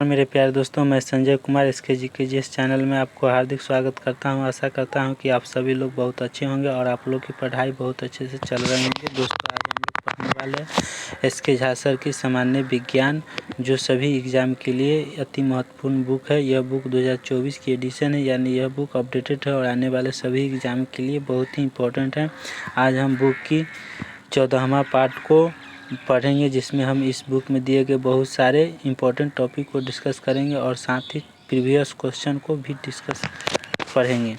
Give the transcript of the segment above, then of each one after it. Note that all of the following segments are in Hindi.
मेरे प्यारे दोस्तों, मैं संजय कुमार SKGKGS चैनल में आपको हार्दिक स्वागत करता हूं। आशा करता हूं कि आप सभी लोग बहुत अच्छे होंगे और आप लोग की पढ़ाई बहुत अच्छे से चल रही होंगी। दोस्तों, आज हम लोग पढ़ने वाले हैं SK झा सर की सामान्य विज्ञान, जो सभी एग्ज़ाम के लिए अति महत्वपूर्ण बुक है। यह बुक 2024 की एडिशन है, यानी यह बुक अपडेटेड है और आने वाले सभी एग्ज़ाम के लिए बहुत ही इम्पोर्टेंट है। आज हम बुक की 14वां पार्ट को पढ़ेंगे, जिसमें हम इस बुक में दिए गए बहुत सारे इम्पोर्टेंट टॉपिक को डिस्कस करेंगे और साथ ही प्रीवियस क्वेश्चन को भी डिस्कस पढ़ेंगे।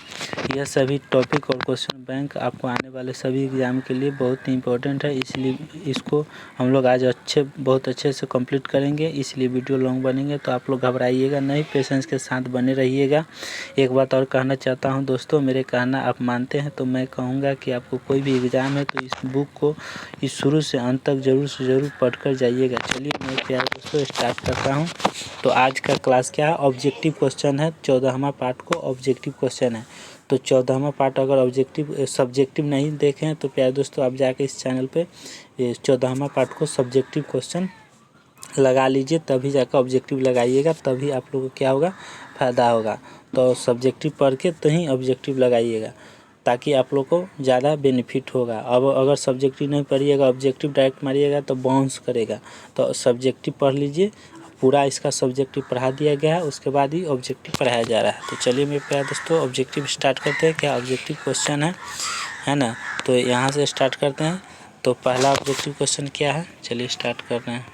यह सभी टॉपिक और क्वेश्चन बैंक आपको आने वाले सभी एग्ज़ाम के लिए बहुत ही इम्पोर्टेंट है, इसलिए इसको हम लोग आज बहुत अच्छे से कंप्लीट करेंगे। इसलिए वीडियो लॉन्ग बनेंगे, तो आप लोग घबराइएगा नहीं, पेशेंस के साथ बने रहिएगा। एक बात और कहना चाहता हूं दोस्तों, मेरे कहना आप मानते हैं तो मैं कहूँगा कि आपको कोई भी एग्ज़ाम है तो इस बुक को इस शुरू से अंत तक ज़रूर से ज़रूर पढ़ कर जाइएगा। चलिए मेरे प्यारे दोस्तों, स्टार्ट करता हूँ। तो आज का क्लास क्या है? ऑब्जेक्टिव क्वेश्चन है। 14वां पार्ट को ऑब्जेक्टिव क्वेश्चन है। तो 14वां पार्ट अगर सब्जेक्टिव नहीं देखें तो प्यारे दोस्तों, आप जाके इस चैनल पे 14वां पार्ट को सब्जेक्टिव क्वेश्चन लगा लीजिए, तभी जाकर ऑब्जेक्टिव लगाइएगा, तभी आप लोगों को क्या होगा, फ़ायदा होगा। तो सब्जेक्टिव पढ़ के तो ही ऑब्जेक्टिव लगाइएगा, ताकि आप लोग को ज़्यादा बेनिफिट होगा। अब अगर सब्जेक्टिव नहीं पढ़िएगा, ऑब्जेक्टिव डायरेक्ट मारिएगा तो बाउंस करेगा। तो सब्जेक्टिव पढ़ लीजिए, पूरा इसका सब्जेक्टिव पढ़ा दिया गया है, उसके बाद ही ऑब्जेक्टिव पढ़ाया जा रहा है। तो चलिए मेरे प्यारे दोस्तों, ऑब्जेक्टिव स्टार्ट करते हैं। क्या ऑब्जेक्टिव क्वेश्चन है ना? तो यहाँ से स्टार्ट करते हैं। तो पहला ऑब्जेक्टिव क्वेश्चन क्या है, चलिए स्टार्ट कर रहे हैं।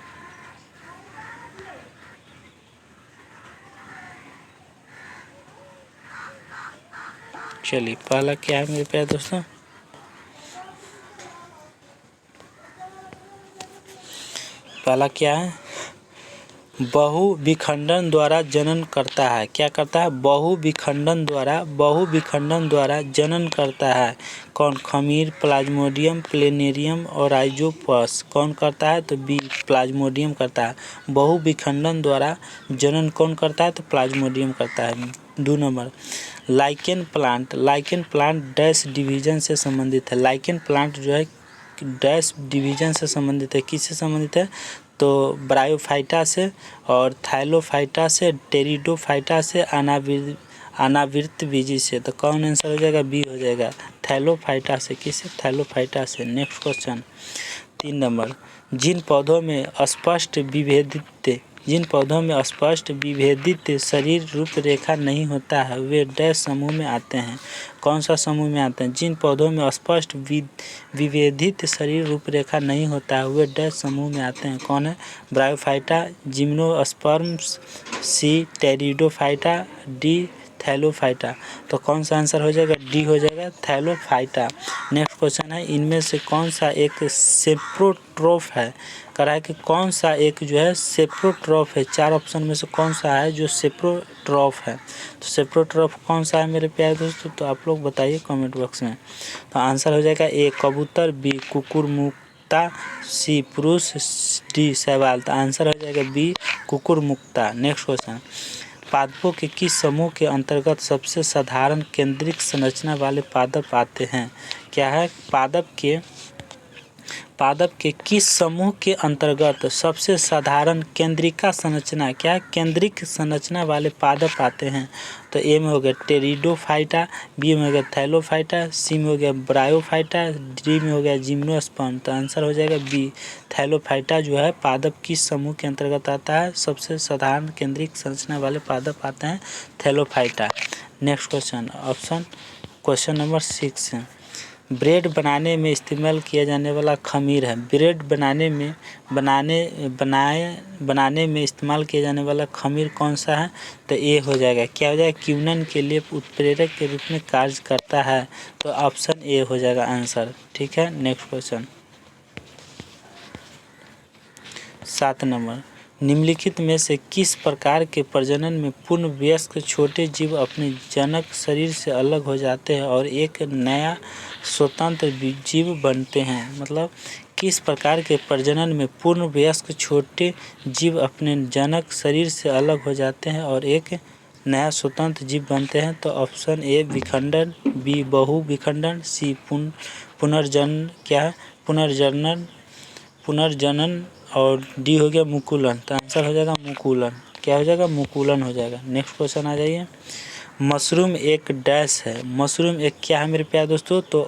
चलिए पहला क्या है मेरे प्यारे दोस्तों, पहला क्या है? बहु विखंडन द्वारा जनन करता है। क्या करता है? बहु विखंडन द्वारा जनन करता है। कौन? खमीर, प्लाज्मोडियम, प्लेनेरियम और आइजोपस। कौन करता है? तो बी, प्लाज्मोडियम करता है। बहु विखंडन द्वारा जनन कौन करता है? तो प्लाज्मोडियम करता है। 2 number, lichen plant dash division से संबंधित है। लाइकेन प्लांट जो है डैश डिवीजन से संबंधित है। किससे संबंधित है? तो ब्रायोफाइटा से और थाइलोफाइटा से, टेरिडोफाइटा से, अनावृत बीजी से। तो कौन आंसर हो जाएगा? बी हो जाएगा, थाइलोफाइटा से। किससे? थाइलोफाइटा से। नेक्स्ट क्वेश्चन 3 नंबर, जिन पौधों में स्पष्ट विभेदित शरीर रूपरेखा नहीं होता है, वे डैश समूह में आते हैं। कौन सा समूह में आते हैं? जिन पौधों में स्पष्ट विभेदित शरीर रूपरेखा नहीं होता है, वे डैश समूह में आते हैं। कौन है? ब्रायोफाइटा, जिम्नोस्पर्म्स, सी टेरिडोफाइटा, डी थैलोफाइटा। तो कौन सा आंसर हो जाएगा? डी हो जाएगा, थैलोफाइटा। नेक्स्ट क्वेश्चन है, इनमें से कौन सा एक सेप्रोट्रोफ है? करा है कि कौन सा एक जो है सेप्रोट्रोफ है। 4 ऑप्शन में से कौन सा है जो सेप्रोट्रोफ है? तो सेप्रोट्रोफ कौन सा है मेरे प्यारे दोस्तों? तो आप लोग बताइए कमेंट बॉक्स में। तो आंसर हो जाएगा ए कबूतर, बी कुकुरमुक्ता, सी पुरुष, डी शैवाल। तो आंसर हो जाएगा बी कुकुरमुक्ता। नेक्स्ट क्वेश्चन, पादपों के किस समूह के अंतर्गत सबसे साधारण केंद्रिक संरचना वाले पादप आते हैं? क्या है? पादप के किस समूह के अंतर्गत सबसे साधारण केंद्रिका संरचना, क्या केंद्रिक संरचना वाले पादप आते हैं? तो ए में हो गया टेरिडोफाइटा, बी में हो गया थैलोफाइटा, सी में हो गया ब्रायोफाइटा, डी में हो गया जिम्नोस्पर्म। तो आंसर हो जाएगा बी, थैलोफाइटा जो है पादप किस समूह के अंतर्गत आता है? सबसे साधारण केंद्रिक संरचना वाले पादप आते हैं Thallophyta. Next question number 6, bread बनाने में इस्तेमाल किया जाने वाला खमीर है। ब्रेड बनाने में इस्तेमाल किया जाने वाला खमीर कौन सा है? तो ए हो जाएगा, क्या हो जाएगा? क्यूनन के लिए उत्प्रेरक के रूप में कार्य करता है। तो ऑप्शन ए हो जाएगा आंसर। ठीक है। नेक्स्ट क्वेश्चन 7 नंबर, निम्नलिखित में से किस प्रकार के प्रजनन में पूर्ण वयस्क छोटे जीव अपने जनक शरीर से अलग हो जाते हैं और एक नया स्वतंत्र जीव बनते हैं? मतलब किस प्रकार के प्रजनन में पूर्ण वयस्क छोटे जीव अपने जनक शरीर से अलग हो जाते हैं और एक नया स्वतंत्र जीव बनते हैं? तो ऑप्शन ए विखंडन, बी बहु विखंडन, सी पुनर्जनन, क्या है? पुनर्जनन और डी हो गया मुकुलन। तो आंसर हो जाएगा मुकुलन। क्या हो जाएगा, मुकुलन हो जाएगा। नेक्स्ट क्वेश्चन आ जाइए। मशरूम एक डैश है, मशरूम एक क्या है मेरे प्यारे दोस्तों, तो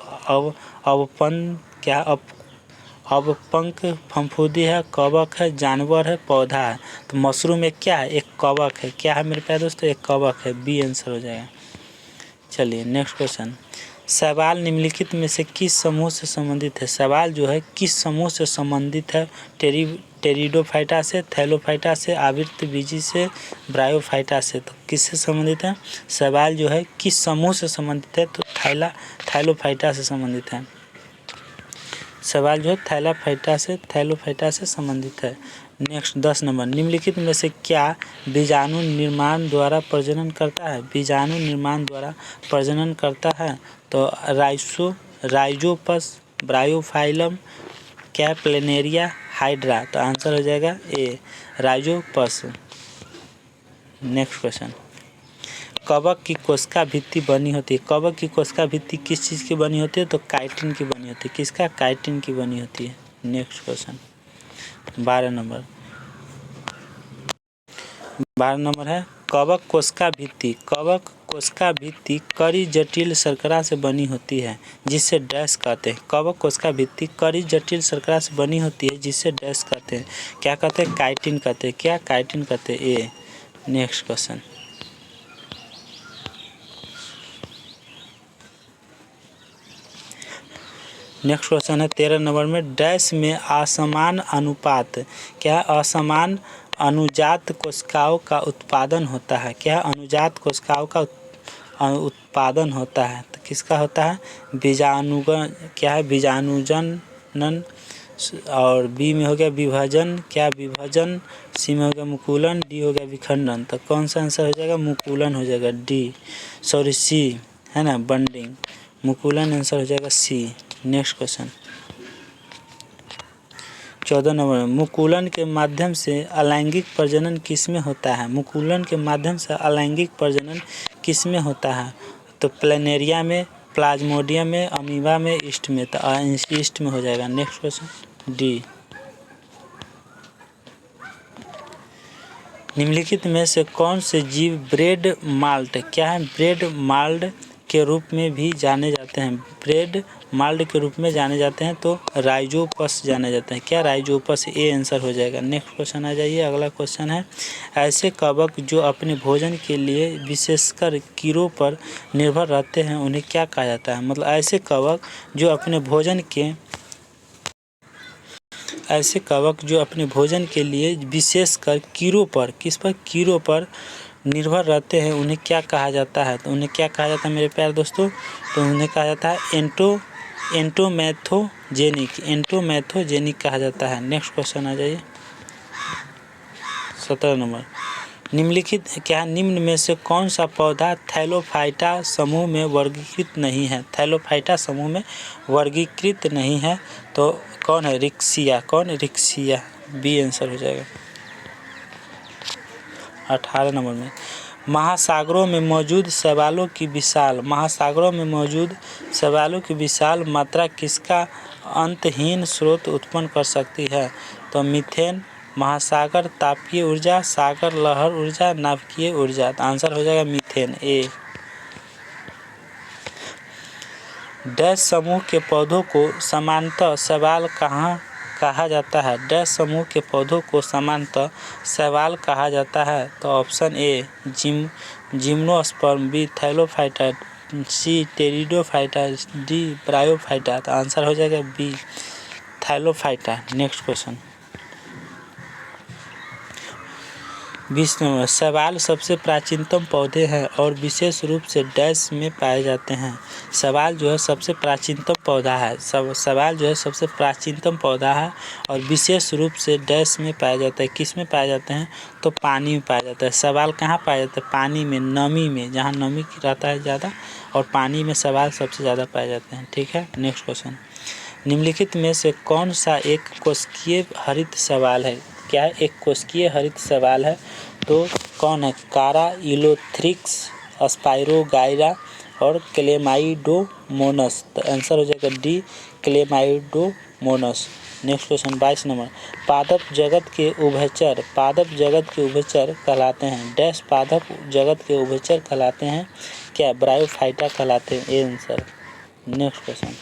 अवपंक फफूंदी है, कवक है, जानवर है, पौधा है। तो मशरूम एक क्या है, एक कवक है। क्या है मेरे प्यारे दोस्तों, एक कवक है। बी आंसर हो जाएगा। चलिए नेक्स्ट क्वेश्चन। शैवाल निम्नलिखित में से किस समूह से संबंधित है। शैवाल जो है किस समूह से संबंधित है। टेरिडोफाइटा से, थैलोफाइटा से, आवृतबीजी से, ब्रायोफाइटा से। तो किससे संबंधित है, शैवाल जो है किस समूह से संबंधित है, तो थैलोफाइटा से संबंधित है। सवाल जो है थैलोफाइटा से संबंधित है। Next 10 number. निम्नलिखित में से क्या बीजाणु निर्माण द्वारा प्रजनन करता है। बीजाणु निर्माण द्वारा प्रजनन करता है, तो राइजोपस, ब्रायोफाइलम, क्या प्लेनेरिया, हाइड्रा। तो आंसर हो जाएगा ए, राइजोपस। Next question. कवक की कोशिका भित्ति बनी होती है। कवक की कोशिका भित्ति किस चीज़ की बनी होती है, तो काइटिन की बनी होती है। किसका, काइटिन की बनी होती है। Next question 12 number. 12 नंबर है कवक कोशिका भित्ति। कवक कोशिका भित्ति कड़ी जटिल शर्करा से बनी होती है, जिससे डैश कहते हैं। कवक कोशिका भित्ति कड़ी जटिल शर्करा से बनी होती है, जिससे डैश कहते हैं। क्या कहते हैं, काइटिन कहते हैं। क्या, काइटिन कहते हैं। A. Next question. Next question है 13 नंबर में। डैश में असमान अनुपात, क्या असमान अनुजात कोशिकाओं का उत्पादन होता है। क्या, अनुजात कोशिकाओं का उत्पादन होता है। तो किसका होता है, बीजाणुगण, क्या है, बीजाणुजनन। और बी में हो गया विभाजन, क्या विभाजन। सी में हो गया मुकुलन, डी हो गया विखंडन। तो कौन सा आंसर हो जाएगा, मुकुलन हो जाएगा। सी है ना, बंडिंग। मुकुलन आंसर हो जाएगा सी। नेक्स्ट क्वेश्चन 14 नंबर में। मुकुलन के माध्यम से अलैंगिक प्रजनन किसमें होता है। मुकुलन के माध्यम से अलैंगिक प्रजनन किसमें होता है, तो प्लेनेरिया में, प्लाज्मोडियम में, अमीबा में, ईस्ट में। तो ईस्ट में हो जाएगा। Next question D. निम्नलिखित में से कौन से जीव ब्रेड माल्ट, क्या है, ब्रेड माल्ट के रूप में भी जाने जाते हैं। ब्रेड माल्ट के रूप में जाने जाते हैं, तो राइजोपस जाने जाते हैं। क्या, राइजोपस। ए आंसर हो जाएगा। नेक्स्ट क्वेश्चन आ जाइए। अगला क्वेश्चन है ऐसे कवक जो अपने भोजन के लिए विशेषकर कीड़ों पर निर्भर रहते हैं, उन्हें क्या कहा जाता है। मतलब ऐसे कवक जो अपने भोजन के लिए विशेषकर कीड़ों पर, किस पर, कीड़ों पर निर्भर रहते हैं, उन्हें क्या कहा जाता है। तो उन्हें क्या कहा जाता है मेरे प्यारे दोस्तों, तो उन्हें कहा जाता है एंटोमैथोजेनिक कहा जाता है। नेक्स्ट क्वेश्चन आ जाइए 17 नंबर। निम्नलिखित, क्या निम्न में से कौन सा पौधा थैलोफाइटा समूह में वर्गीकृत नहीं है। थैलोफाइटा समूह में वर्गीकृत नहीं है, तो कौन है, रिक्सिया। कौन, रिक्सिया। बी आंसर हो जाएगा। 18 नंबर में। महासागरों में मौजूद शैवालों की विशाल मात्रा किसका अंतहीन स्रोत उत्पन्न कर सकती है। तो मीथेन, महासागर तापीय ऊर्जा, सागर लहर ऊर्जा, नाभिकीय ऊर्जा। तो आंसर हो जाएगा मीथेन। ए। डैश समूह के पौधों को सामान्यतः शैवाल कहा जाता है। डैश समूह के पौधों को सामान्यतः शैवाल कहा जाता है। तो option A gymnosperm, B thallophyta, C pteridophyta, D bryophyta. तो आंसर हो जाएगा B thallophyta. Next question 20 number. शैवाल सबसे प्राचीनतम पौधे हैं और विशेष रूप से डैश में पाए जाते हैं। शैवाल जो है सबसे प्राचीनतम पौधा है। शैवाल जो है सबसे प्राचीनतम पौधा है और विशेष रूप से डैश में पाया जाता है। किस में पाए जाते हैं, तो पानी में पाया जाता है। शैवाल कहाँ पाया जाता है, पानी में, नमी में, जहाँ नमी रहता है ज़्यादा, और पानी में शैवाल सबसे ज़्यादा पाए जाते हैं। ठीक है। Next question. निम्नलिखित में से कौन सा एक कोशिकीय हरित शैवाल है। क्या एक कोशिकीय हरित शैवाल है, तो कौन है, कारा इलोथ्रिक्स, स्पाइरोगाइरा और क्लेमाइडोमोनस। तो आंसर हो जाएगा D Chlamydomonas. Next question 22 number, पादप जगत के उभयचर कहलाते हैं डैश पादप जगत के उभयचर कहलाते हैं क्या? ब्रायोफाइटा कहलाते हैं। A answer. Next question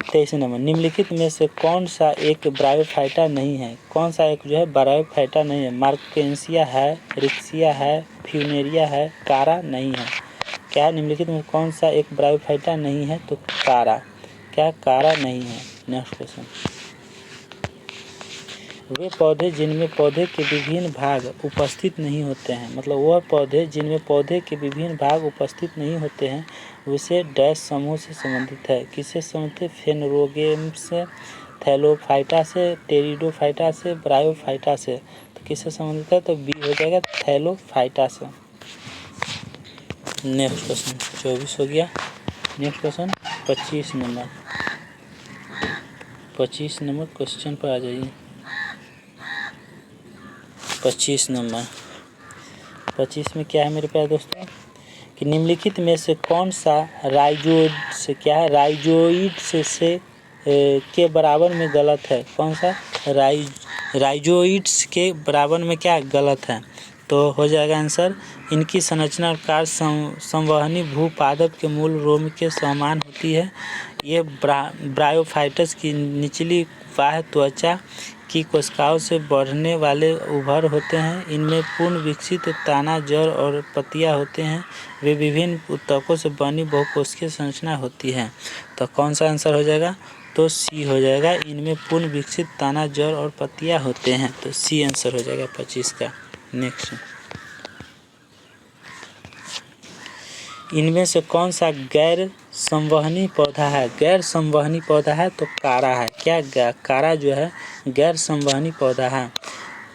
23 number, निम्नलिखित में से कौन सा एक ब्रायोफाइटा नहीं है? कौन सा एक जो है ब्रायोफाइटा नहीं है? मार्केंसिया है, रिक्सिया है, फ्यूनेरिया है, कारा नहीं है। क्या निम्नलिखित में कौन सा एक ब्रायोफाइटा नहीं है? तो कारा। क्या? कारा नहीं है। नेक्स्ट क्वेश्चन, वे पौधे जिनमें पौधे के विभिन्न भाग उपस्थित नहीं होते हैं, मतलब वह पौधे जिनमें पौधे के विभिन्न भाग उपस्थित नहीं होते हैं उसे डैश समूह से संबंधित है। किससे संबंधित है? फेनोरोगेम से, थैलोफाइटा से, टेरिडोफाइटा से, ब्रायोफाइटा से। तो किससे संबंधित है? तो बी हो जाएगा, थैलोफाइटा से। नेक्स्ट क्वेश्चन 24 हो गया। Next question 25 number, 25 number question पर आ जाइए। 25 नंबर, 25 में क्या है मेरे प्यारे दोस्तों कि निम्नलिखित में से कौन सा राइजोइड से क्या है? राइजोइड से के बराबर में गलत है। कौन सा? राइजोइड्स के बराबर में क्या गलत है? तो हो जाएगा आंसर, इनकी संरचना और कार्य संवहनी भूपादप के मूल रोम के समान होती है। ये ब्रायोफाइटस की निचली बाह्य त्वचा की कोशिकाओं से बढ़ने वाले उभर होते हैं। इनमें पूर्ण विकसित तना, जड़ और पत्तियां होते हैं। वे विभिन्न ऊतकों से बनी बहुकोशिकीय संरचना होती है। तो कौन सा आंसर हो जाएगा? तो सी हो जाएगा, इनमें पूर्ण विकसित तना, जड़ और पत्तियां होते हैं। तो सी आंसर हो जाएगा 25 का। नेक्स्ट, इनमें से कौन सा गैर संवहनी पौधा है? गैर संवहनी पौधा है तो कारा है। क्या? कारा जो है गैर संवहनी पौधा है।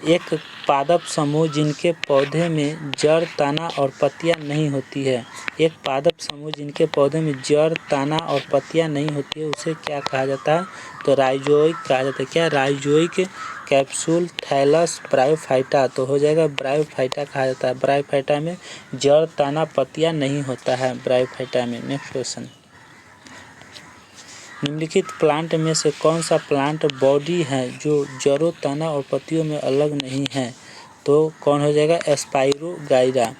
एक पादप समूह जिनके पौधे में जड़, तना और पत्तियां नहीं होती है। एक पादप समूह जिनके पौधे में जड़, तना और पत्तियां नहीं होती है उसे क्या कहा जाता है? तो राइजोइक कहा जाता है। क्या? राइजोइक कैप्सूल थैलस ब्रायोफाइटा। तो हो जाएगा ब्रायोफाइटा कहा जाता है। ब्रायोफाइटा में जड़, तना, पत्तियां नहीं होता है ब्रायोफाइटा में। नेक्स्ट क्वेश्चन, निम्नलिखित प्लांट में से कौन सा प्लांट बॉडी है जो जड़ों, तना और पत्तियों में अलग नहीं है? तो कौन हो जाएगा? एस्पाइरोगाइरा,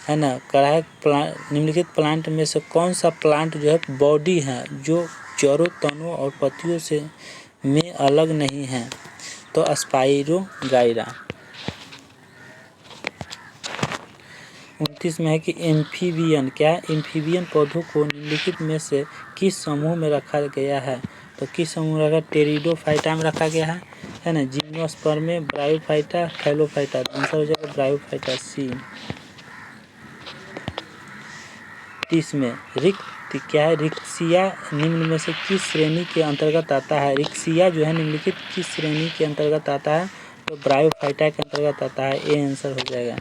है ना। कहा है निम्नलिखित प्लांट में से कौन सा प्लांट जो है बॉडी है जो जड़ों, तनों और पत्तियों से में अलग नहीं है? तो एस्पाइरोगाइरा। 29 में है कि एम्फीबियन, क्या है? एम्फीबियन पौधों को निम्नलिखित में से किस समूह में रखा गया है? तो किस समूह में रखा? टेरिडोफाइटा में रखा गया है ना। जिम्नोस्पर्म में, ब्रायोफाइटा, थैलोफाइटा। आंसर हो जाएगा ब्रायोफाइटा, सी। 30 में क्या है? रिक्सिया निम्न में से किस श्रेणी के अंतर्गत आता है? रिक्सिया जो है निम्नलिखित किस श्रेणी के अंतर्गत आता है? तो ब्रायोफाइटा के अंतर्गत आता है। ए आंसर हो जाएगा।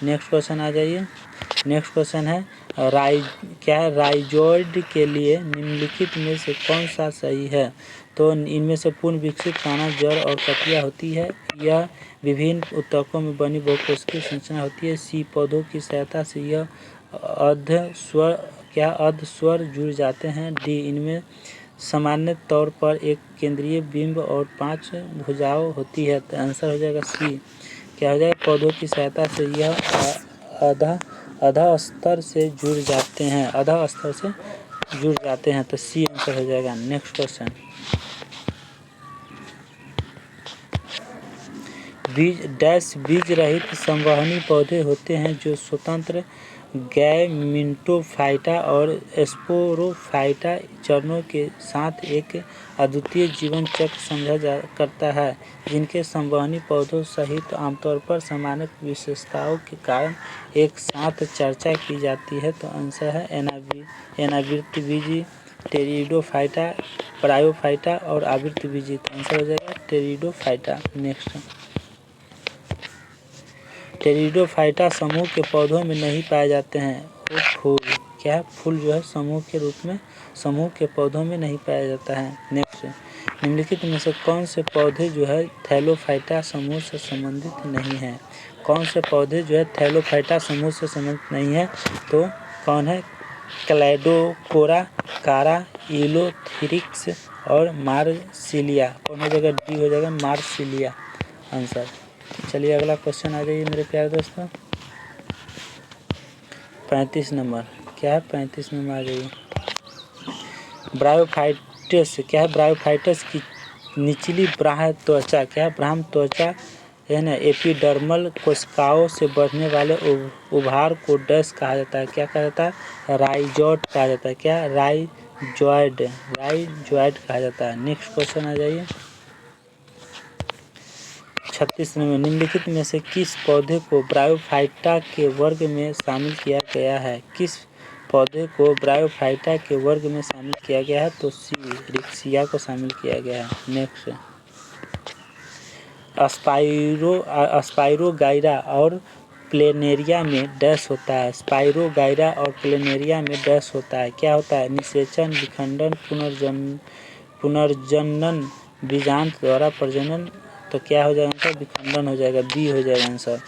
नेक्स्ट क्वेश्चन आ जाइए। नेक्स्ट क्वेश्चन है क्या है? राइजोइड के लिए निम्नलिखित में से कौन सा सही है? तो इनमें से पूर्ण विकसित तना, जड़ और पत्तियां होती है। यह विभिन्न ऊतकों में बनी बहुकोशिकीय संरचना होती है। सी, पौधों की सहायता से यह अर्धस्वर जुड़ जाते हैं। डी, इनमें सामान्य तौर पर एक केंद्रीय बिंब और 5 भुजाएं होती है। तो आंसर हो जाएगा सी। क्या हो जाएगा? पौधों की सहायता से यह आधा स्तर से जुड़ जाते हैं। आधा स्तर से जुड़ जाते हैं। तो सी आंसर हो जाएगा। नेक्स्ट क्वेश्चन, बीज रहित संवहनी पौधे होते हैं जो स्वतंत्र गैमेटोफाइटा और स्पोरोफाइटा चरणों के साथ एक अद्वितीय जीवन चक्र समझा करता है, जिनके संवहनी पौधों सहित आमतौर पर समान विशेषताओं के कारण एक साथ चर्चा की जाती है। तो आंसर है अनावृतबीजी, टेरिडोफाइटा, ब्रायोफाइटा और आवृतबीजी। तो आंसर हो जाएगा टेरिडोफाइटा। नेक्स्ट, टेरिडोफाइटा समूह के पौधों में नहीं पाए जाते हैं। वो फूल, क्या है? फूल जो है समूह के रूप में समूह के पौधों में नहीं पाया जाता है। नेक्स्ट, निम्नलिखित में से कौन से पौधे जो है थैलोफाइटा समूह से संबंधित नहीं है? कौन से पौधे जो है थैलोफाइटा समूह से संबंधित नहीं है? तो कौन है? क्लैडोकोरा, कारा, इलोथेरिक्स और मार्सिलिया। कौन हो जाएगा? डी हो जाएगा, मार्सिलिया आंसर। चलिए अगला क्वेश्चन आ जाइए मेरे प्यारे दोस्तों। 35 नंबर क्या है? 35 नंबर आ जाइए। ब्रायोफाइटस क्या है? ब्रायोफाइटस की निचली बाह्य त्वचा क्या है? बाह्य त्वचा है ना, एपिडर्मल कोशिकाओं से बढ़ने वाले उभार को डैश कहा जाता है? क्या कहा जाता है? राइजॉइड कहा जाता है। क्या? राइजॉइड, राइजॉइड कहा जाता है। नेक्स्ट क्वेश्चन आ जाइए। 36 में निम्नलिखित में से किस पौधे को ब्रायोफाइटा के वर्ग में शामिल किया गया है? किस पौधे को ब्रायोफाइटा के वर्ग में शामिल किया गया है? तो सी, रिक्सिया को शामिल किया गया है। नेक्स्ट, स्पाइरोगाइरा और प्लेनेरिया में डैश होता है। स्पाइरोगाइरा और प्लेनेरिया में डैश होता है। क्या होता है? निषेचन, विखंडन, पुनर्जनन, बीजांत द्वारा प्रजनन। तो क्या हो जाएगा आंसर? विखंडन हो जाएगा, बी हो जाएगा आंसर।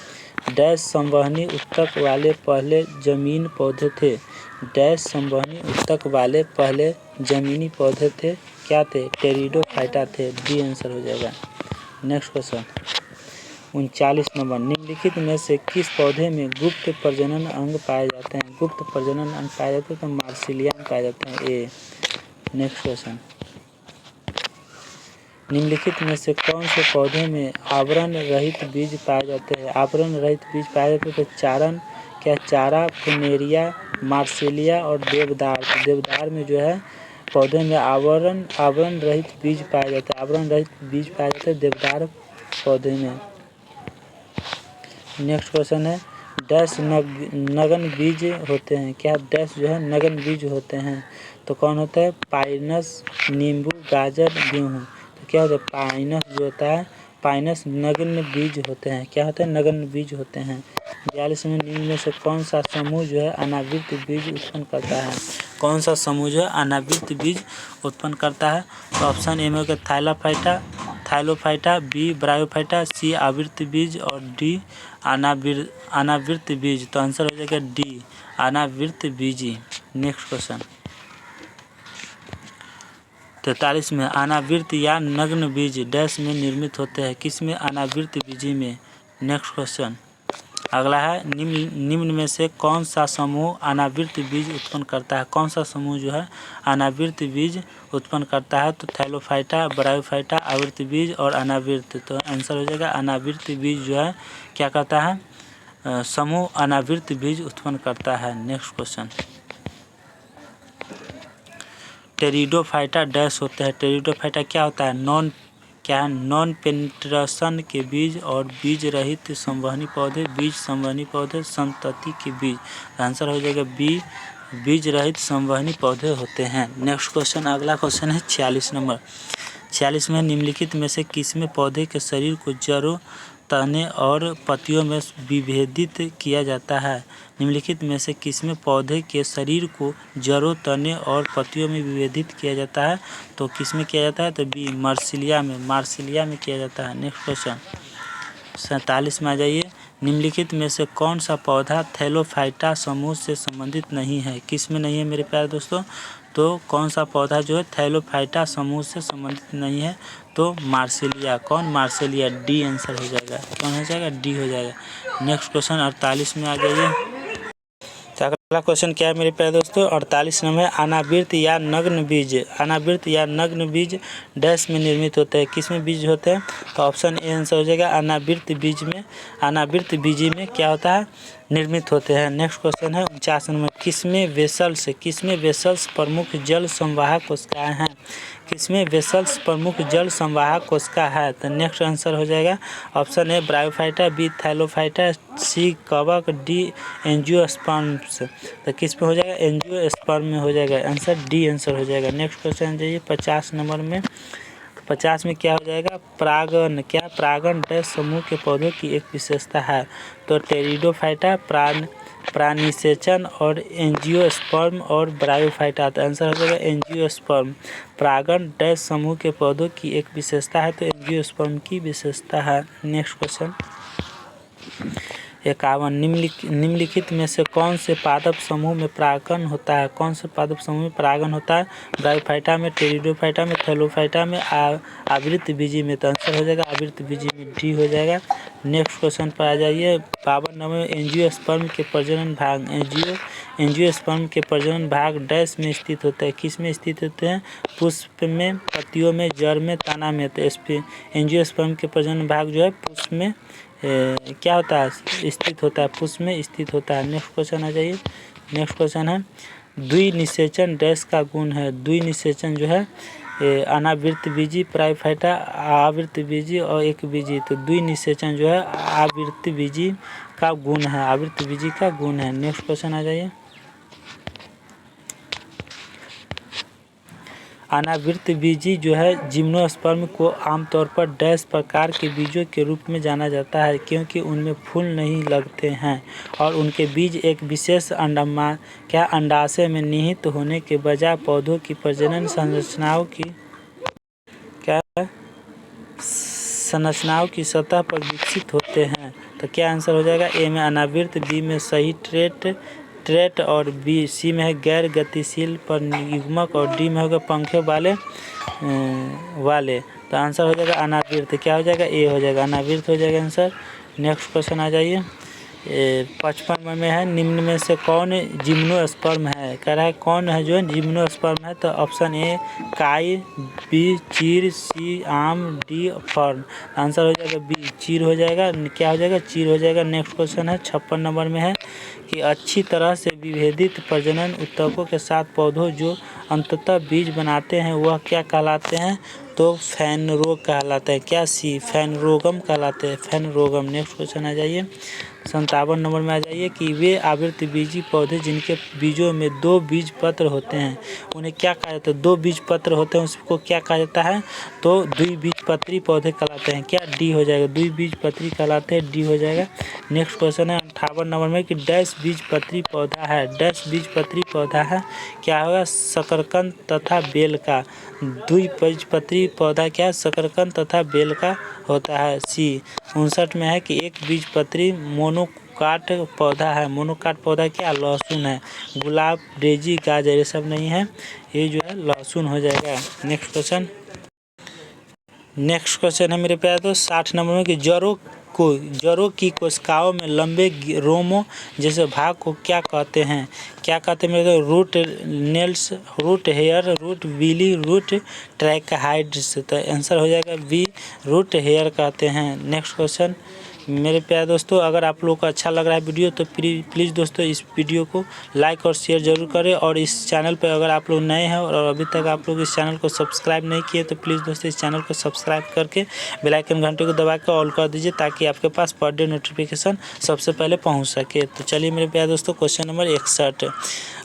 डैश संवहनी ऊतक वाले पहले जमीन पौधे थे। डैश संवहनी ऊतक वाले पहले जमीनी पौधे थे। क्या थे? टेरिडोफाइटा थे, बी आंसर हो जाएगा। नेक्स्ट क्वेश्चन 39 नंबर, निम्नलिखित में से किस पौधे में गुप्त प्रजनन अंग पाए जाते हैं? गुप्त प्रजनन अंग पाए जाते हैं तो मार्सिलिया में पाए जाते हैं, ए। नेक्स्ट क्वेश्चन, निम्नलिखित में से कौन से पौधे में आवरण रहित बीज पाए जाते हैं? आवरण रहित बीज पाए जाते हैं तो चारण, क्या? चारा, फुनेरिया, मार्सिलिया और देवदार। तो देवदार में जो है पौधे में आवरण रहित बीज पाए जाते हैं। आवरण रहित बीज पाए जाते हैं देवदार पौधे में। नेक्स्ट क्वेश्चन है, डैश नगन बीज होते हैं। क्या? डैश जो है नगन बीज होते हैं। तो कौन होता है? पाइनस, नींबू, गाजर, गेहूँ। तो क्या होता है? पाइनस जो होता है, पाइनस नगन बीज होते हैं। क्या होते हैं? नगन बीज होते हैं। 42 में निम्न में से कौन सा समूह जो है अनावृत बीज उत्पन्न करता है? कौन सा समूह जो है अनावृत बीज उत्पन्न करता है? तो ऑप्शन ए में होगा थाइलोफाइटा, बी ब्रायोफाइटा, सी आवृत बीज और डी अनावृत बीज। तो आंसर हो जाएगा डी, अनावृत बीजी। नेक्स्ट क्वेश्चन 43 में अनावृत या नग्न बीज डैश में निर्मित होते हैं? किस में? अनावृत बीजी में। नेक्स्ट क्वेश्चन अगला है, निम्न में से कौन सा समूह अनावृत बीज उत्पन्न करता है? कौन सा समूह जो है अनावृत बीज उत्पन्न करता है? तो थैलोफाइटा, ब्रायोफाइटा, आवृत बीज और अनावृत। तो आंसर हो जाएगा अनावृत बीज जो है क्या करता है? समूह अनावृत बीज उत्पन्न करता है। नेक्स्ट क्वेश्चन, टेरिडोफाइटा डैश होते हैं। टेरिडोफाइटा क्या होता है? नॉन पेनिट्रेशन के बीज और बीज रहित संवहनी पौधे, बीज संवहनी पौधे, संतति के बीज। आंसर हो जाएगा बी, बीज रहित संवहनी पौधे होते हैं। नेक्स्ट क्वेश्चन अगला क्वेश्चन है 46 नंबर। 46 में निम्नलिखित में से किसमें पौधे के शरीर को जड़ों, तने और पत्तियों में विभेदित किया जाता है? निम्नलिखित में से किसमें पौधे के शरीर को जड़ों, तने और पत्तियों में विभेदित किया जाता है? तो किसमें किया जाता है? तो बी, मार्सिलिया में, मार्सिलिया में किया जाता है। नेक्स्ट क्वेश्चन 47 में आ जाइए, निम्नलिखित में से कौन सा पौधा थैलोफाइटा समूह से संबंधित नहीं है? किस में नहीं है मेरे प्यारे दोस्तों? तो कौन सा पौधा जो है थैलोफाइटा समूह से संबंधित नहीं है? तो मार्सिलिया। कौन? मार्सिलिया, डी आंसर हो जाएगा। कौन हो जाएगा? डी हो जाएगा। नेक्स्ट क्वेश्चन 48 में आ जाइए। तो अगला क्वेश्चन क्या है मेरे प्यारे दोस्तों? 48 नंबर, अनावृत या नग्न बीज। अनावृत या नग्न बीज डैश में निर्मित होते हैं? किस में बीज होते हैं? तो ऑप्शन ए आंसर हो जाएगा अनावृत बीज में। अनावृत बीजी में क्या होता है? निर्मित होते हैं। नेक्स्ट क्वेश्चन है 49 नंबर, किसमें वेसल्स प्रमुख जल संवाहक कोशिकाएं हैं? किसमें वेसल्स प्रमुख जल संवाहक कोशिका है? तो नेक्स्ट आंसर हो जाएगा option A bryophyta, B thallophyta, C कवक, डी एंजियोस्पर्म्स। तो किस में हो जाएगा? एंजियोस्पर्म में हो जाएगा। आंसर डी आंसर हो जाएगा। नेक्स्ट क्वेश्चन जाइए 50 नंबर में। 50 में क्या हो जाएगा? परागण। क्या? परागण डैश समूह के पौधों की एक विशेषता है? तो टेरिडोफाइटा, प्रानिसेचन और एंजियोस्पर्म और ब्रायोफाइटा। तो आंसर हो जाएगा एंजियोस्पर्म। परागण डैश समूह के पौधों की एक विशेषता है, तो एंजियोस्पर्म की विशेषता है। नेक्स्ट क्वेश्चन 51 निम्नलिखित में से कौन से पादप समूह में परागण होता है? कौन से पादप समूह में परागण होता है? ब्रायोफाइटा में, टेरिडोफाइटा में, थैलोफाइटा में, आवृतबीजी में। तो आंसर हो जाएगा आवृतबीजी में, डी हो जाएगा। नेक्स्ट क्वेश्चन पर आ जाइए। 52 नंबर में एंजियोस्पर्म के प्रजनन भाग एंजियोस्पर्म के प्रजनन भाग डैश में स्थित होता है? किस में स्थित होते हैं? पुष्प में, पत्तियों में, जड़ में, तना में। तो एंजियोस्पर्म के प्रजनन भाग जो है पुष्प में क्या होता है? स्थित होता है, पुष्प में स्थित होता है। नेक्स्ट क्वेश्चन आ जाइए। नेक्स्ट क्वेश्चन है द्विनिषेचन डैश का गुण है? द्विनिषेचन जो है अनावृतबीजी, ब्रायोफाइटा, आवृतबीजी और एकबीजी। तो द्विनिषेचन जो है आवृतबीजी का गुण है, आवृतबीजी का गुण है। नेक्स्ट क्वेश्चन आ जाइए। अनावृतबीजी जो है जिम्नोस्पर्म को आमतौर पर डैश प्रकार के बीजों के रूप में जाना जाता है क्योंकि उनमें फूल नहीं लगते हैं और उनके बीज एक विशेष अंडाशय में निहित होने के बजाय पौधों की प्रजनन संरचनाओं की सतह पर विकसित होते हैं। तो क्या आंसर हो जाएगा? ए में अनावृत, बी में सही ट्रेट और बी, सी में है गैर गतिशील पर युग्मक और डी में होगा पंखों वाले। तो आंसर हो जाएगा अनावृत। क्या हो जाएगा? ए हो जाएगा, अनावृत हो जाएगा आंसर। नेक्स्ट क्वेश्चन आ जाइए। 55 में है निम्न में से कौन जिम्नोस्पर्म है? कह रहा है कौन है जो जिम्नोस्पर्म है? तो ऑप्शन ए काई, बी चीर, सी आम, डी फर्न। आंसर हो जाएगा बी, चीर हो जाएगा। क्या हो जाएगा? चीर हो जाएगा। नेक्स्ट क्वेश्चन है 56 नंबर में है कि अच्छी तरह से विभेदित प्रजनन ऊतकों के साथ पौधों जो अंततः बीज बनाते हैं वह क्या कहलाते हैं? तो फैनरोग कहलाते हैं। क्या? सी फैनरोगम कहलाते हैं, फैनरोगम। नेक्स्ट क्वेश्चन आ जाइए। 57 नंबर में आ जाइए कि वे आवृतबीजी पौधे जिनके बीजों में 2 बीज पत्र होते हैं उन्हें क्या कहा जाता है? 2 बीज पत्र होते हैं उसको क्या कहा जाता है? तो द्विबीजपत्री पौधे कहलाते हैं। क्या? डी हो जाएगा, द्विबीजपत्री कहलाते हैं, डी हो जाएगा। नेक्स्ट क्वेश्चन है 58 नंबर में कि डैश बीजपत्री पौधा है? डैश बीजपत्री पौधा है? क्या होगा? शकरकंद तथा बेल का। द्विबीजपत्री पौधा क्या? शकरकंद तथा बेल का होता है। सी 59 में है कि एक बीजपत्री मोनोकाट पौधा है। मोनोकाट पौधा क्या? लहसुन है। गुलाब, डेजी, गाजर ये सब नहीं है, ये जो है लहसुन हो जाएगा। नेक्स्ट क्वेश्चन है मेरे प्यारे दोस्त 60 नंबर में कि जड़ों की कोशिकाओं में लंबे रोमों जैसे भाग को क्या कहते हैं? क्या कहते हैं मेरे? Root nails, root hair, root villi, root tracheids. तो आंसर हो जाएगा बी, रूट हेयर कहते हैं। नेक्स्ट क्वेश्चन मेरे प्यारे दोस्तों, अगर आप लोगों को अच्छा लग रहा है वीडियो तो प्लीज़ दोस्तों इस वीडियो को लाइक और शेयर ज़रूर करें। और इस चैनल पर अगर आप लोग नए हैं और अभी तक आप लोग इस चैनल को सब्सक्राइब नहीं किए तो प्लीज़ दोस्तों इस चैनल को सब्सक्राइब करके बेल आइकन घंटे को दबा कर ऑल कर दीजिए ताकि आपके पास पर डे नोटिफिकेशन सबसे पहले पहुँच सके। तो चलिए मेरे प्यारे दोस्तों क्वेश्चन नंबर 61।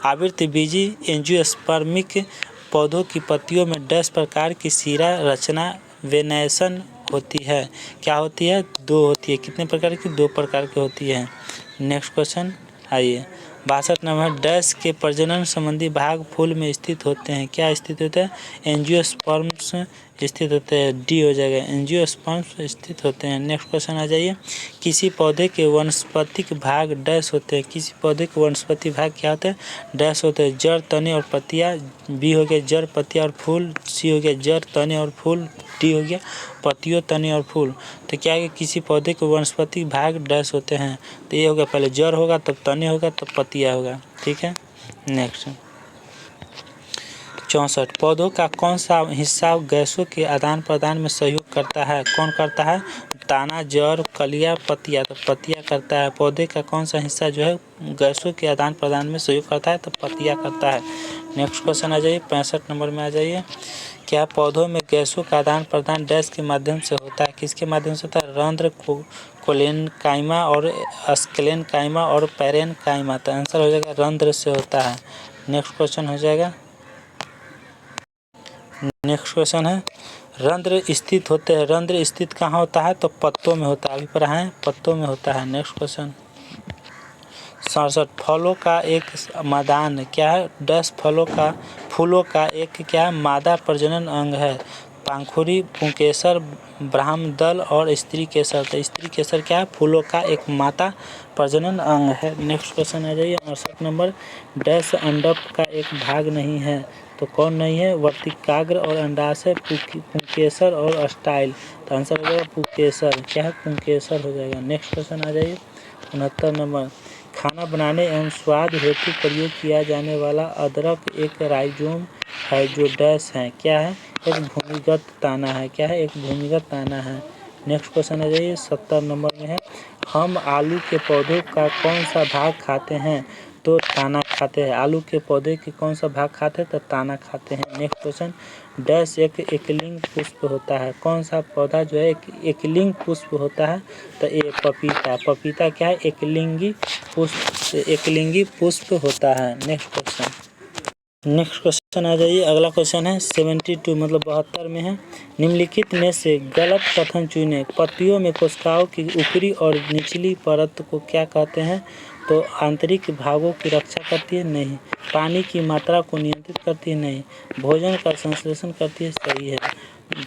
आवृतबीजी एंजियोस्पर्मिक पौधों की पत्तियों में डैश प्रकार की शिरा रचना वेनेसन होती है? क्या होती है? 2 होती है। कितने प्रकार की? 2 प्रकार की होती है। नेक्स्ट क्वेश्चन आइए। 62 नंबर डैश के प्रजनन संबंधी भाग फूल में स्थित होते हैं? क्या स्थित होते हैं? एंजियोस्पर्म्स स्थित होते हैं, डी हो जाएगा, एंजियोस्पर्म्स स्थित होते हैं। नेक्स्ट क्वेश्चन आ जाइए। किसी पौधे के वनस्पतिक भाग डैश होते हैं? किसी पौधे के वनस्पतिक भाग क्या होते हैं? डैश होते हैं, जड़, तने और पत्तियाँ। बी हो गया जड़, पत्तियाँ और फूल। सी हो गया जड़, तने और फूल। डी हो गया पत्तियों, तने और फूल। तो क्या है? किसी पौधे के वनस्पतिक भाग डैश होते हैं? तो ये हो गया, पहले जड़ होगा, तब तने होगा, तब पत्तियाँ होगा। ठीक है। नेक्स्ट 64 पौधों का कौन सा हिस्सा गैसों के आदान प्रदान में सहयोग करता है? कौन करता है? तना, जड़, कलियाँ, पत्तियाँ। तो पत्तियाँ करता है। पौधे का कौन सा हिस्सा जो है गैसों के आदान प्रदान में सहयोग करता है? तो पत्तियाँ करता है। नेक्स्ट क्वेश्चन आ जाइए। 65 नंबर में आ जाइए। क्या पौधों में गैसों का आदान प्रदान डैश के माध्यम से होता है? किसके माध्यम से होता है? रंध्र, कोलेनकाइमा और स्क्लेनकाइमा और पैरेनकाइमा। तो आंसर हो जाएगा रंध्र से होता है। नेक्स्ट क्वेश्चन हो जाएगा। नेक्स्ट क्वेश्चन है रंध्र स्थित होते हैं? रंध्र स्थित कहाँ होता है? तो पत्तों में होता है। अभी पढ़ा है, पत्तों में होता है। नेक्स्ट क्वेश्चन 67 फलों का एक मादान क्या है? डैश फूलों का एक क्या है? मादा प्रजनन अंग है। पंखुड़ी, पुंकेसर, ब्राह्मदल और स्त्री केसर। तो स्त्री केसर क्या है? फूलों का एक माता प्रजनन अंग है। नेक्स्ट क्वेश्चन आ जाइए 68 नंबर। डैश अंडक का एक भाग नहीं है, तो कौन नहीं है? वर्तिकाग्र और अंडाशय, पुंकेसर और स्टाइल। तो आंसर हो जाएगा पुंकेसर। क्या है? पुंकेसर हो जाएगा। नेक्स्ट क्वेश्चन आ जाइए 69 नंबर। खाना बनाने एवं स्वाद हेतु प्रयोग किया जाने वाला अदरक एक राइजोम है जो डैश है। क्या है? एक भूमिगत ताना है। क्या है? एक भूमिगत ताना है। नेक्स्ट क्वेश्चन आ जाइए 70 नंबर में है। हम आलू के पौधों का कौन सा भाग खाते हैं? तो ताना खाते हैं। आलू के पौधे के कौन सा भाग खाते हैं? तो ताना खाते हैं। Next question. डैश एक एकलिंग पुष्प होता है। कौन सा पौधा जो है एकलिंग पुष्प होता है? तो ये पपीता। पपीता क्या है? एकलिंगी पुष्प होता है। नेक्स्ट क्वेश्चन आ जाइए। अगला क्वेश्चन है 72 मतलब 72 में है। निम्नलिखित में से गलत कथन चुनें। पत्तियों में कोशिकाओं की ऊपरी और निचली परत को क्या कहते हैं? तो आंतरिक भागों की रक्षा करती है? नहीं। पानी की मात्रा को नियंत्रित करती है? नहीं। भोजन का संश्लेषण करती है? सही है।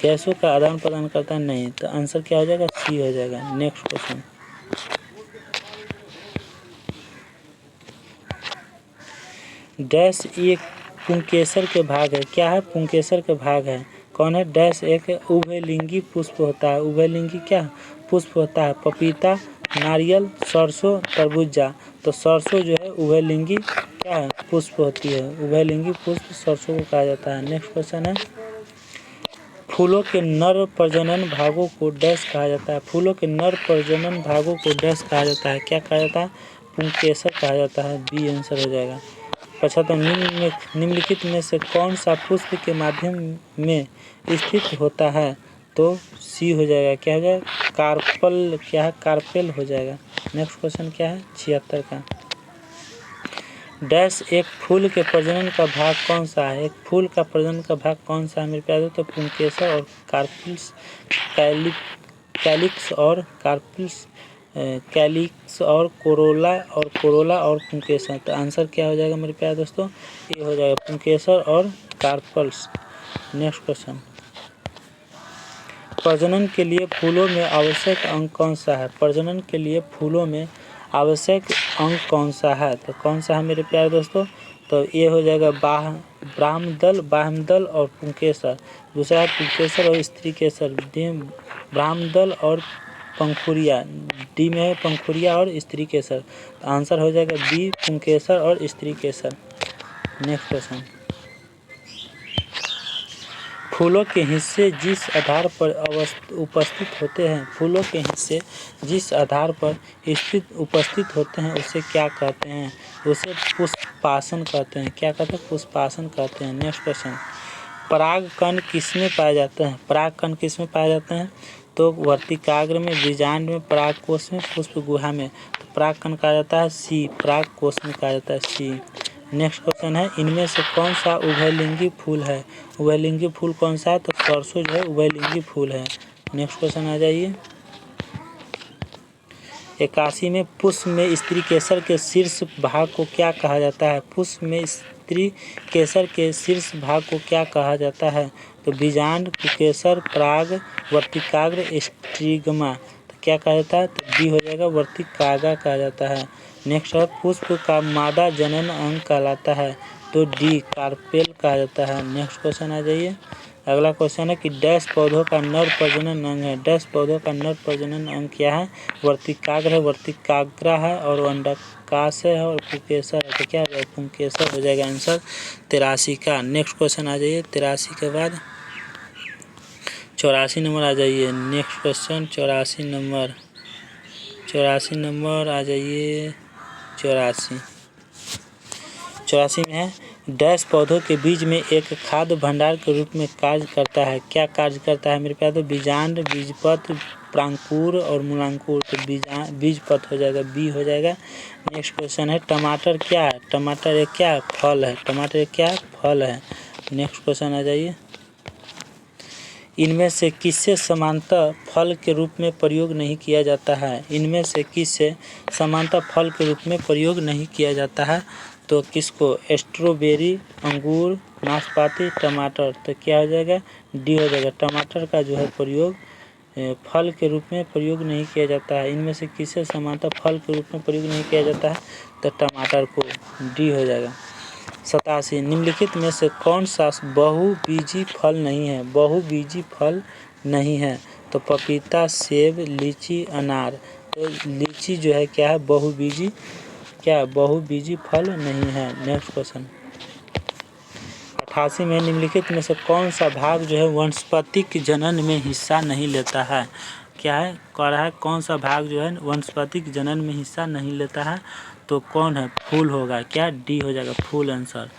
गैसों का आदान प्रदान करता है? नहीं। तो आंसर क्या हो जाएगा? सी हो जाएगा। Next question. डैश एक पुंकेसर के भाग है। क्या है? पुंकेसर के भाग है। कौन है? डैश एक उभयलिंगी पुष्प होता है। उभयलिंगी क्या पुष्प होता है? पपीता, नारियल, सरसों, तरबूजा। तो सरसों जो है उभयलिंगी क्या है? पुष्प होती है। उभयलिंगी पुष्प सरसों को कहा जाता है। नेक्स्ट क्वेश्चन है। फूलों के नर प्रजनन भागों को डैश कहा जाता है। फूलों के नर प्रजनन भागों को डैश कहा जाता है। क्या कहा जाता है? पुंकेसर कहा जाता है। बी आंसर हो जाएगा। 75 निम्नलिखित में से कौन सा पुष्प के माध्यम में स्थित होता है? तो सी हो जाएगा। क्या हो जाएगा? कार्पल। क्या है? कार्पेल हो जाएगा। नेक्स्ट क्वेश्चन क्या है 76 का। डैश एक फूल के प्रजनन का भाग कौन सा है? एक फूल का प्रजनन का भाग कौन सा है मेरे प्यारे? तो पुंकेसर और कार्पिल्स, कैलिक्स और कार्पिल्स, कैलिक्स और कोरोला और पुंकेसर। तो आंसर क्या हो जाएगा मेरे प्यारे दोस्तों? ये हो जाएगा पुंकेसर और कार्पल्स। Next question. प्रजनन के लिए फूलों में आवश्यक अंग कौन सा है? प्रजनन के लिए फूलों में आवश्यक अंग कौन सा है? तो कौन सा है मेरे प्यारे दोस्तों? तो ये हो जाएगा ब्राह्मदल और पुंकेसर। दूसरा है पुंकेसर और स्त्री केसर। ब्राह्मदल और पंखुड़िया। डी में है पंखुड़िया और स्त्री केसर। तो आंसर हो जाएगा बी पुंकेसर और स्त्री केसर। Next question. फूलों के हिस्से जिस आधार पर उपस्थित होते हैं, फूलों के हिस्से जिस आधार पर उपस्थित होते हैं उसे क्या कहते हैं? उसे पुष्पासन कहते हैं। क्या कहते हैं? पुष्पासन कहते हैं। Next question. परागकण किसमें पाए जाते हैं? परागकण किसमें पाए जाते हैं? तो वर्तिकाग्र में, बीजांड में, परागकोश में, पुष्प गुहा में। तो परागकण कहा जाता है सी। परागकोश में कहा जाता है सी। नेक्स्ट क्वेश्चन है। इनमें से कौन सा उभयलिंगी फूल है? उभयलिंगी फूल कौन सा है? तो सरसों जो है उभयलिंगी फूल है। नेक्स्ट क्वेश्चन आ जाइए 81 में। पुष्प में स्त्री केसर के शीर्ष भाग को क्या कहा जाता है? पुष्प में स्त्री केसर के शीर्ष भाग को क्या कहा जाता है? तो बीजांड, पुंकेसर, पराग, वर्तिकाग्र, स्टिग्मा। तो क्या कहा जाता है? तो बी हो जाएगा वर्तिकाग्र कहा जाता है। नेक्स्ट है। पुष्प का मादा जनन अंग कहलाता है। तो डी कार्पेल कहा जाता है। नेक्स्ट क्वेश्चन आ जाइए। अगला क्वेश्चन है कि डैश पौधों का नर प्रजनन अंग है। डैश पौधों का नर प्रजनन अंग क्या है? वर्तिकाग्र है, वर्तिकाग्र है और अंडकाशय है और पुंकेसर है। तो क्या हो जाएगा? पुंकेसर हो जाएगा आंसर 83 का। नेक्स्ट क्वेश्चन आ जाइए 83 के बाद 84 नंबर आ जाइए। नेक्स्ट क्वेश्चन 84 नंबर आ जाइए। 84 में है। डैश पौधों के बीज में एक खाद्य भंडार के रूप में कार्य करता है। क्या कार्य करता है मेरे प्यारे? तो बीजांड, बीजपत्र, प्रांकुर और मूलांकुर। तो बीजपत्र हो जाएगा। बी हो जाएगा। नेक्स्ट क्वेश्चन है। टमाटर क्या है? टमाटर एक क्या है? फल है। टमाटर एक क्या है? फल है। नेक्स्ट क्वेश्चन आ जाइए। इनमें से किससे समानता फल के रूप में प्रयोग नहीं किया जाता है? इनमें से किससे समानता फल के रूप में प्रयोग नहीं किया जाता है? तो किसको, स्ट्रॉबेरी, अंगूर, नाशपाती, टमाटर। तो क्या हो जाएगा, डी हो जाएगा। टमाटर का जो है प्रयोग फल के रूप में प्रयोग नहीं किया जाता है। इनमें से किसे समानता फल के रूप में प्रयोग नहीं किया जाता है, तो टमाटर को, डी हो जाएगा। 87 निम्नलिखित में से कौन सा बहुबीजी फल नहीं है, बहुबीजी फल नहीं है। तो पपीता, सेब, लीची, अनार। तो लीची जो है क्या है, बहुबीजी, क्या बहुबीजी फल नहीं है। नेक्स्ट क्वेश्चन 88 में निम्नलिखित में से कौन सा भाग जो है वनस्पतिक जनन में हिस्सा नहीं लेता है। क्या है, कह रहा है कौन सा भाग जो है वनस्पतिक जनन में हिस्सा नहीं लेता है, तो कौन है, फूल होगा। क्या, डी हो जाएगा, फूल आंसर।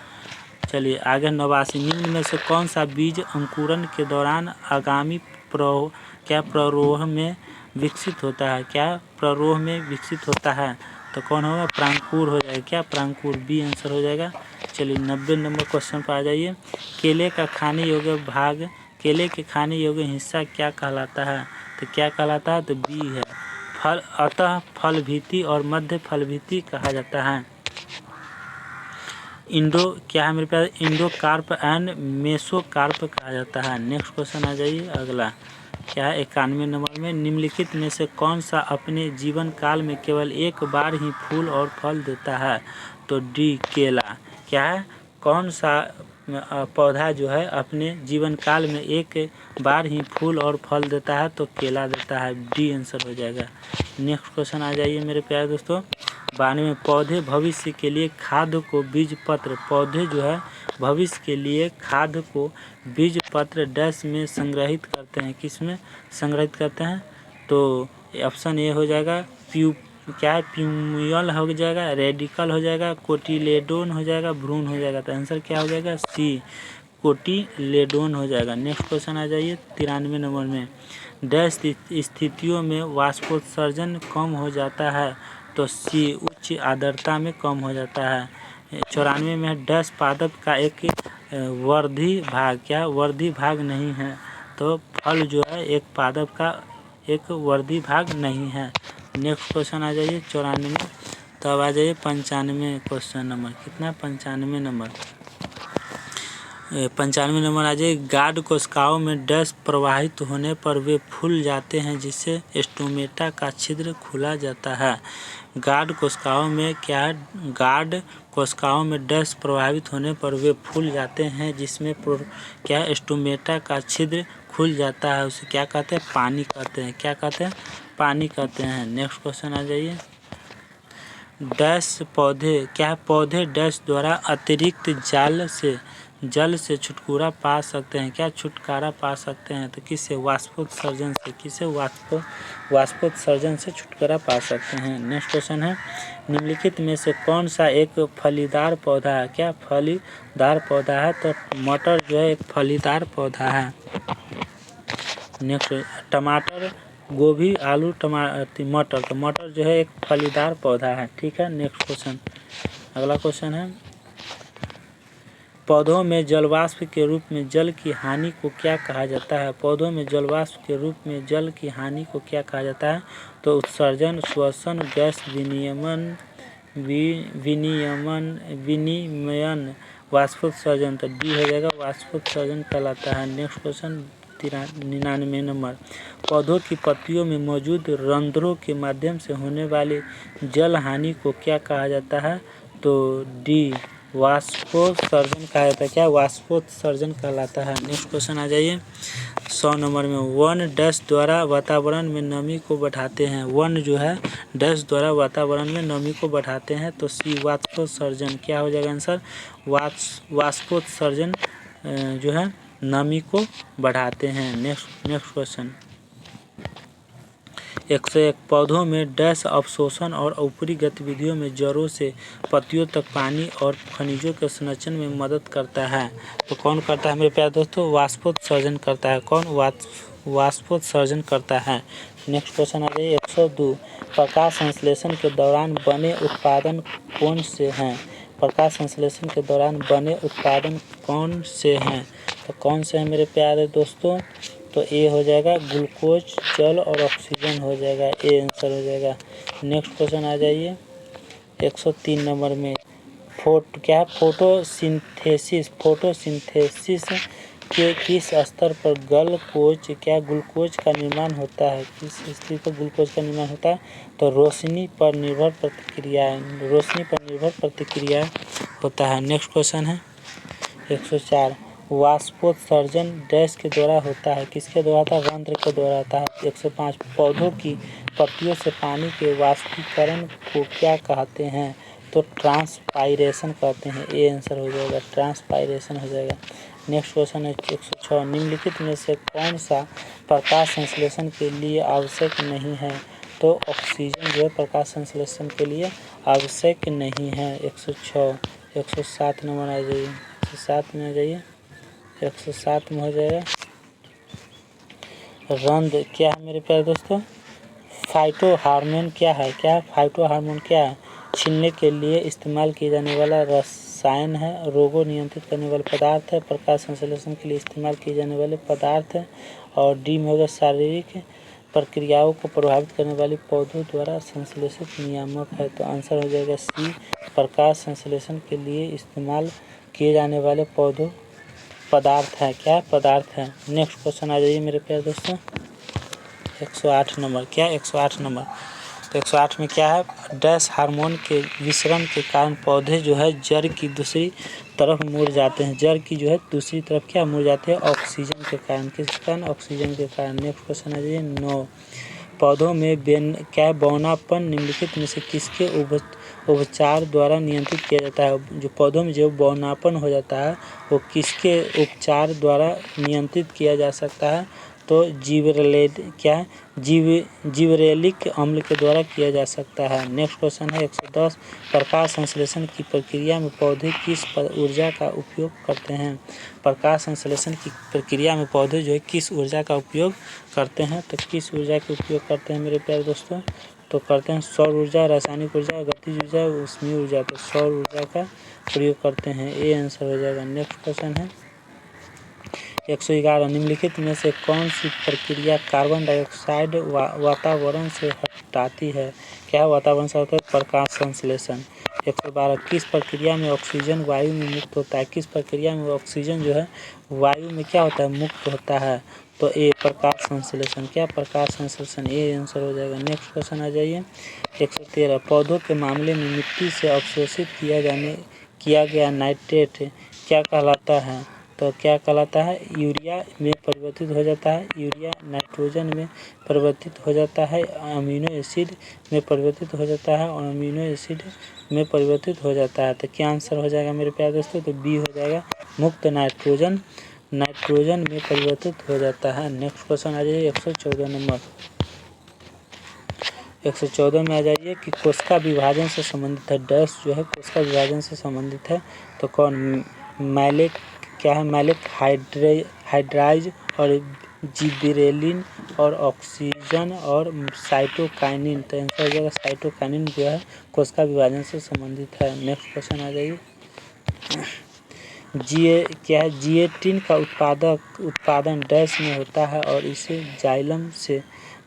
चलिए आगे 89 निम्न में से कौन सा बीज अंकुरण के दौरान आगामी प्ररोह में विकसित होता है। क्या प्ररोह में विकसित होता है, तो कौन होगा, प्रांकुर हो जाएगा। क्या, प्रांकुर, बी आंसर हो जाएगा। चलिए 90 नंबर क्वेश्चन पर आ जाइए। केले का खाने योग्य भाग, केले के खाने योग्य हिस्सा क्या कहलाता है, तो क्या कहलाता है, तो बी है, फल। अतः फल भीति और मध्य फल भीति कहा जाता है। क्या है मेरे पास, इंडोकार्प एंड मेसोकार्प कहा जाता है। नेक्स्ट क्वेश्चन आ जाइए अगला। क्या है 91 नंबर में निम्नलिखित में से कौन सा अपने जीवन काल में केवल एक बार ही फूल और फल देता है, तो डी, केला। क्या है, कौन सा पौधा जो है अपने जीवन काल में एक बार ही फूल और फल देता है, तो केला देता है, डी आंसर हो जाएगा। नेक्स्ट क्वेश्चन आ जाइए मेरे प्यारे दोस्तों। 92 में पौधे भविष्य के लिए खाद्य को बीज पत्र, पौधे जो है भविष्य के लिए खाद्य को बीज पत्र डैश में संग्रहित करते हैं, किस में संग्रहित करते हैं, तो ऑप्शन ए हो जाएगा, क्या है, प्यूमियल हो जाएगा, रेडिकल हो जाएगा, कोटिलेडोन हो जाएगा, भ्रूण हो जाएगा। तो आंसर क्या हो जाएगा, सी, कोटिलेडोन हो जाएगा। नेक्स्ट क्वेश्चन आ जाइए 93 नंबर में डैश स्थितियों में वाष्पोत्सर्जन कम हो जाता है, तो सी, उच्च आर्द्रता में कम हो जाता है। 94 में डैश पादप का एक वर्धी भाग, क्या वर्धी भाग नहीं है, तो फल जो है एक पादप का एक वर्धी भाग नहीं है। नेक्स्ट क्वेश्चन आ जाइए 94। तो अब आ जाइए 95 क्वेश्चन नंबर, कितना, 95 नंबर। 95 नंबर आ जाइए। गार्ड कोशिकाओं में डैश प्रवाहित होने पर वे फूल जाते हैं, जिससे स्टोमेटा का छिद्र खुला जाता है। गार्ड कोशिकाओं में क्या है, गार्ड कोशिकाओं में डैश प्रभावित होने पर वे फूल जाते हैं, जिसमें क्या स्टोमेटा का छिद्र खुल जाता है, उसे क्या कहते हैं, पानी कहते हैं। क्या कहते हैं, पानी कहते हैं। नेक्स्ट क्वेश्चन आ जाइए। डैश पौधे, क्या है, पौधे डैश द्वारा अतिरिक्त जल से छुटकारा पा सकते हैं। क्या छुटकारा पा सकते हैं, तो किससे, वाष्पोत्सर्जन से, किससे, वाष्पोत्सर्जन से छुटकारा पा सकते हैं। नेक्स्ट क्वेश्चन है निम्नलिखित में से कौन सा एक फलीदार पौधा है। क्या फलीदार पौधा है, तो मटर जो है एक फलीदार पौधा है। नेक्स्ट टमाटर, गोभी, आलू, मटर, तो मटर जो है एक फलीदार पौधा है, ठीक है। नेक्स्ट क्वेश्चन, अगला क्वेश्चन है पौधों में जलवाष्प के रूप में जल की हानि को क्या कहा जाता है। पौधों में जलवाष्प के रूप में जल की हानि को क्या कहा जाता है, तो उत्सर्जन, श्वसन, गैस विनिमयन, वाष्पोत्सर्जन। तो डी हो जाएगा, वाष्पोत्सर्जन कहलाता है। Next question 99 number. पौधों की पत्तियों में मौजूद रंध्रों के माध्यम से होने वाली जल हानि को क्या कहा जाता है, तो डी, वाष्पोत्सर्जन कहा जाता है। क्या, वाष्पोत्सर्जन कहलाता है। नेक्स्ट क्वेश्चन आ जाइए 100 नंबर में। वन डैश द्वारा वातावरण में नमी को बढ़ाते हैं। वन जो है डैश द्वारा वातावरण में नमी को बढ़ाते हैं, तो सी, वाष्पोत्सर्जन। क्या हो जाएगा आंसर, वाष्पोत्सर्जन जो है नमी को बढ़ाते हैं। नेक्स्ट क्वेश्चन 101 पौधों में डैश अवशोषण और ऊपरी गतिविधियों में जड़ों से पत्तियों तक पानी और खनिजों के संरक्षण में मदद करता है, तो कौन करता है मेरे प्यारे दोस्तों, वाष्पोत्सर्जन करता है। कौन, वाष्पोत्सर्जन करता है। नेक्स्ट क्वेश्चन आ जाइए 102 प्रकाश संश्लेषण के दौरान बने उत्पादन कौन से हैं। प्रकाश संश्लेषण के दौरान बने उत्पादन कौन से हैं, तो कौन से हैं मेरे प्यारे दोस्तों, तो ए हो जाएगा, ग्लूकोज, जल और ऑक्सीजन हो जाएगा, ए आंसर हो जाएगा। नेक्स्ट क्वेश्चन आ जाइए 103 नंबर में। क्या है फोटोसिंथेसिस के किस स्तर पर ग्लूकोज का निर्माण होता है, किस स्थिति पर ग्लूकोज का निर्माण होता है? तो रोशनी पर निर्भर प्रतिक्रिया होता है। नेक्स्ट क्वेश्चन है 104। वाष्पोत्सर्जन डैश के द्वारा होता है, किसके द्वारा होता है? रंध्र के द्वारा होता है। 105। पौधों की पत्तियों से पानी के वाष्पीकरण को क्या कहते हैं? तो ट्रांसपाइरेशन कहते हैं। ए आंसर हो जाएगा, ट्रांसपाइरेशन हो जाएगा। नेक्स्ट क्वेश्चन है 106। निम्नलिखित में से कौन सा प्रकाश संश्लेषण के लिए आवश्यक नहीं है? तो ऑक्सीजन जो है प्रकाश संश्लेषण के लिए आवश्यक नहीं है। 106। 107 नंबर आ जाइए, 107 में आ जाइए, 107 में हो जाएगा रंध्र क्या है मेरे प्यारे दोस्तों? फाइटोहार्मोन क्या है? फाइटोहार्मोन क्या है? छीनने के लिए इस्तेमाल किए जाने वाला रसायन है, रोगों नियंत्रित करने वाले पदार्थ है, प्रकाश संश्लेषण के लिए इस्तेमाल किए जाने वाले पदार्थ है। और डी में होगा शारीरिक प्रक्रियाओं को प्रभावित करने वाली पौधों द्वारा संश्लेषित नियामक है। तो आंसर हो जाएगा सी, प्रकाश संश्लेषण के लिए इस्तेमाल किए जाने वाले पौधों पदार्थ है। क्या पदार्थ है? नेक्स्ट क्वेश्चन आ जाइए मेरे प्यारे दोस्तों 108 नंबर। क्या 108 नंबर? तो 108 में क्या है? डैश हार्मोन के विसरण के कारण पौधे जो है जड़ की दूसरी तरफ मुड़ जाते हैं। जड़ की जो है दूसरी तरफ क्या मुड़ जाते हैं? ऑक्सीजन के कारण। किस कारण? ऑक्सीजन के कारण। नेक्स्ट क्वेश्चन आ जाइए 9। पौधों में बौनापन निम्नलिखित में से किसके उपचार द्वारा नियंत्रित किया जाता है? जो पौधों में जो बौनापन हो जाता है वो किसके उपचार द्वारा नियंत्रित किया जा सकता है? तो जिबरेलिक अम्ल के द्वारा किया जा सकता है। नेक्स्ट क्वेश्चन है 110। प्रकाश संश्लेषण की प्रक्रिया में पौधे किस ऊर्जा का उपयोग करते हैं? प्रकाश संश्लेषण की प्रक्रिया में पौधे जो है किस ऊर्जा का उपयोग करते हैं? तो किस ऊर्जा का उपयोग करते हैं मेरे प्यारे दोस्तों? तो करते हैं सौर ऊर्जा, रासायनिक ऊर्जा, गतिज ऊर्जा, ऊष्मीय ऊर्जा। तो सौर ऊर्जा का प्रयोग करते हैं। ए आंसर हो जाएगा। नेक्स्ट क्वेश्चन है 111। निम्नलिखित में से कौन सी प्रक्रिया कार्बन डाइऑक्साइड वातावरण से हटाती है? क्या वातावरण से होता है? प्रकाश संश्लेषण। 112। किस प्रक्रिया में ऑक्सीजन वायु में मुक्त होता है? किस प्रक्रिया में ऑक्सीजन जो है वायु में क्या होता है? मुक्त होता है। तो ए प्रकाश संश्लेषण। क्या प्रकाश संश्लेषण? ए आंसर हो जाएगा। नेक्स्ट क्वेश्चन आ जाइए 113। पौधों के मामले में मिट्टी से अवशोषित किया गया नाइट्रेट क्या कहलाता है? तो क्या कहलाता है? यूरिया में परिवर्तित हो जाता है। यूरिया नाइट्रोजन में परिवर्तित हो जाता है, अमीनो एसिड में परिवर्तित हो जाता है और अमीनो एसिड में परिवर्तित हो जाता है। तो क्या आंसर हो जाएगा मेरे प्यारे दोस्तों? तो बी हो जाएगा, मुक्त नाइट्रोजन में परिवर्तित हो जाता है। नेक्स्ट क्वेश्चन आ जाइए 114 नंबर। 114 में आ जाइए कि कोशिका विभाजन से संबंधित है। डैश जो है कोशिका विभाजन से संबंधित है। तो कौन? मैलेक क्या है? मैलेक हाइड्राइज और जिबरेलिन और ऑक्सीजन और साइटोकाइनिन। तो आंसर हो जाएगा साइटोकाइनिन जो है कोशिका विभाजन से संबंधित है। नेक्स्ट क्वेश्चन आ जाइए जिएटिन का उत्पादन डैश में होता है और इसे जाइलम से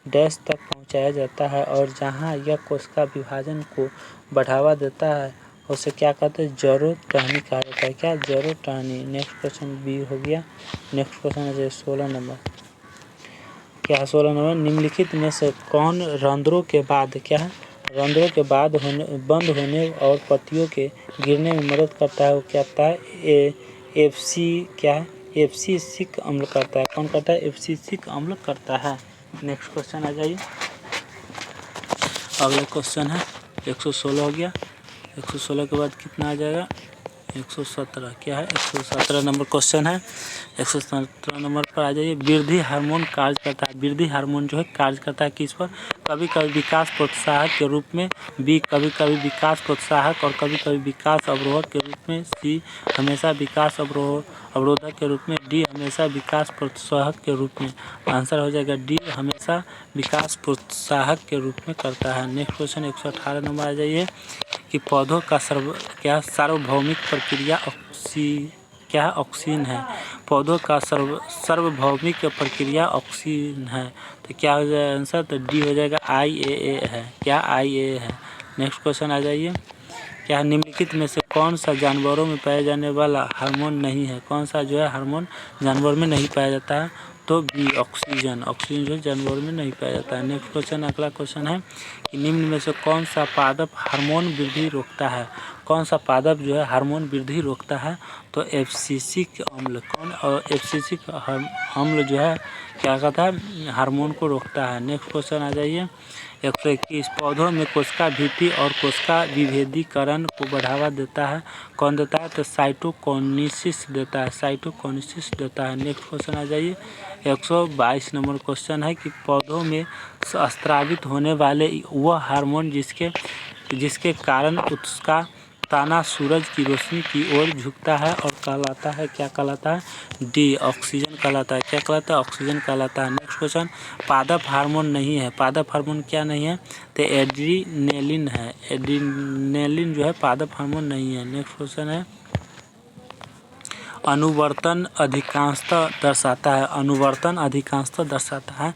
डैश तक पहुंचाया जाता है और जहां यह कोशिका विभाजन को बढ़ावा देता है उसे क्या कहते हैं? जड़ों टहनी कहा जाता है। क्या? जड़ों टहनी। नेक्स्ट क्वेश्चन बी हो गया। नेक्स्ट क्वेश्चन है 16 नंबर। क्या 16 नंबर? निम्नलिखित में से कौन रंध्रों के बाद बंद होने और पत्तियों के गिरने में मदद करता है? वो क्या करता है? एब्सिसिक अम्ल करता है। कौन करता है? एब्सिसिक अम्ल करता है। नेक्स्ट क्वेश्चन आ जाइए। अगला क्वेश्चन है 116 हो गया। 116 के बाद कितना आ जाएगा? 117। क्या है? 117 नंबर क्वेश्चन है। 117 नंबर पर आ जाइए। वृद्धि हार्मोन कार्य करता है। वृद्धि हार्मोन जो है कार्य करता है किस पर? कभी कभी विकास प्रोत्साहक के रूप में, बी कभी कभी विकास प्रोत्साहक और कभी कभी विकास अवरोधक के रूप में, सी हमेशा विकास अवरोधक के रूप में, डी हमेशा विकास प्रोत्साहक के रूप में। आंसर हो जाएगा डी, हमेशा विकास प्रोत्साहक के रूप में करता है। नेक्स्ट क्वेश्चन 118 नंबर आ जाइए कि पौधों का सार्वभौमिक प्रक्रिया ऑक्सीन है। पौधों का सार्वभौमिक प्रक्रिया ऑक्सीन है। तो क्या हो जाएगा आंसर? तो डी हो जाएगा IAA है। क्या? IAA है। नेक्स्ट क्वेश्चन आ जाइए क्या है, निम्नलिखित में से कौन सा जानवरों में पाया जाने वाला हार्मोन नहीं है, कौन सा जो है हार्मोन जानवर में नहीं पाया जाता है, तो बी ऑक्सीजन। ऑक्सीजन जो जानवरों में नहीं पाया जाता है। नेक्स्ट क्वेश्चन, अगला क्वेश्चन है कि निम्न में से कौन सा पादप हार्मोन वृद्धि रोकता है, कौन सा पादप जो है हार्मोन वृद्धि रोकता है, तो एब्सिसिक अम्ल। कौन, और एब्सिसिक अम्ल जो है क्या कहता है, हार्मोन को रोकता है। नेक्स्ट क्वेश्चन आ जाइए 121, पौधों में कोशिका भित्ति और कोशिका विभेदीकरण को बढ़ावा देता है, कौन देता है, तो साइटोकिनेसिस देता है, साइटोकिनेसिस देता है। नेक्स्ट क्वेश्चन आ जाइए 122 नंबर क्वेश्चन है कि पौधों में स्रावित होने वाले वह हार्मोन जिसके कारण उसका ताना सूरज की रोशनी की ओर झुकता है और कहलाता है, क्या कहलाता है, डी ऑक्सीजन कहलाता है। क्या कहलाता है, ऑक्सीजन कहलाता है। नेक्स्ट क्वेश्चन, पादप हार्मोन नहीं है, पादप हार्मोन क्या नहीं है, तो एड्रीनेलिन है, एड्रीनेलिन जो है पादप हार्मोन नहीं है। नेक्स्ट क्वेश्चन है, अनुवर्तन अधिकांशतः दर्शाता है, अनुवर्तन अधिकांशतः दर्शाता है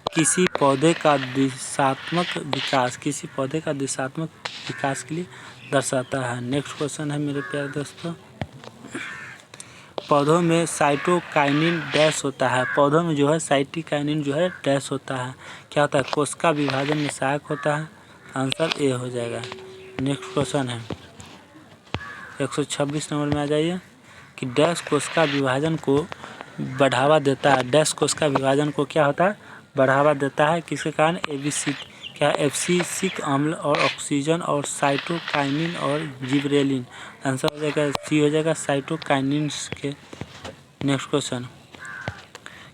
किसी पौधे का दिशात्मक विकास, किसी पौधे का दिशात्मक विकास के लिए दर्शाता है। नेक्स्ट क्वेश्चन है मेरे प्यारे दोस्तों, पौधों में साइटोकाइनिन डैश होता है, पौधों में जो है साइटोकाइनिन जो है डैश होता है, क्या होता है, कोशिका विभाजन में सहायक होता है, आंसर ए हो जाएगा। नेक्स्ट क्वेश्चन है 126 नंबर में आ जाइए कि डैश कोशिका विभाजन को बढ़ावा देता है, डैश कोशिका विभाजन को क्या होता है, बढ़ावा देता है, किसके कारण, एब्सिसिक अम्ल और ऑक्सीजन और साइटोकाइनिन और जिबरेलिन। आंसर हो जाएगा सी हो जाएगा, साइटोकाइनिन के। नेक्स्ट क्वेश्चन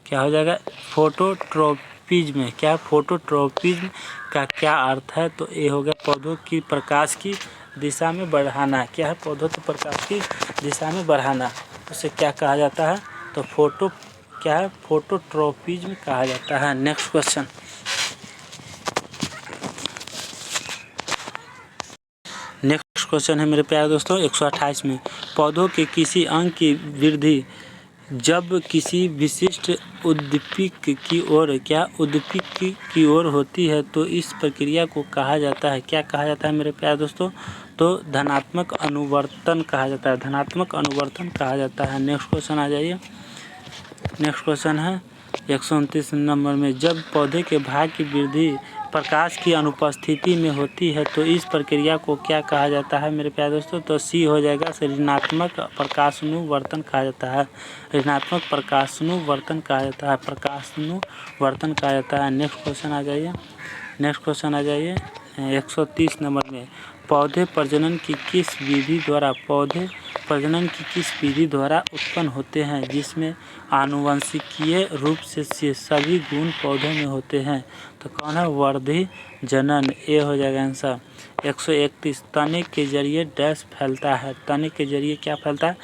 क्या हो जाएगा, फोटोट्रोपिज्म, क्या फोटोट्रोपिज्म का क्या अर्थ है, तो ये हो गया पौधों की प्रकाश की दिशा में बढ़ाना, क्या है, पौधों के प्रकाश की दिशा में बढ़ाना, उसे क्या कहा जाता है, तो क्या है, फोटोट्रोपिज्म कहा जाता है। नेक्स्ट क्वेश्चन, नेक्स्ट क्वेश्चन है मेरे प्यारे दोस्तों 128 में, पौधों के किसी अंग की वृद्धि जब किसी विशिष्ट उद्दीपक की ओर, क्या उद्दीपक की ओर होती है, तो इस प्रक्रिया को कहा जाता है, क्या कहा जाता है मेरे प्यारे दोस्तों, तो धनात्मक अनुवर्तन कहा जाता है, धनात्मक अनुवर्तन कहा जाता है। नेक्स्ट क्वेश्चन आ जाइए, नेक्स्ट क्वेश्चन है 129 नंबर में, जब पौधे के भाग की वृद्धि प्रकाश की अनुपस्थिति में होती है, तो इस प्रक्रिया को क्या कहा जाता है मेरे प्यारे दोस्तों, तो सी हो जाएगा, ऋणात्मक प्रकाशानुवर्तन कहा जाता है, ऋणात्मक प्रकाशानुवर्तन कहा जाता है, प्रकाशानुवर्तन कहा जाता है। नेक्स्ट क्वेश्चन आ जाइए, नेक्स्ट क्वेश्चन आ जाइए 130 नंबर में, पौधे प्रजनन की किस विधि द्वारा, पौधे प्रजनन की किस विधि द्वारा उत्पन्न होते हैं जिसमें आनुवंशिकीय रूप से सभी गुण पौधों में होते हैं, तो कौन है, वर्धी जनन, ए हो जाएगा आंसर। 131, तने के जरिए डैश फैलता है, तने के जरिए क्या फैलता है,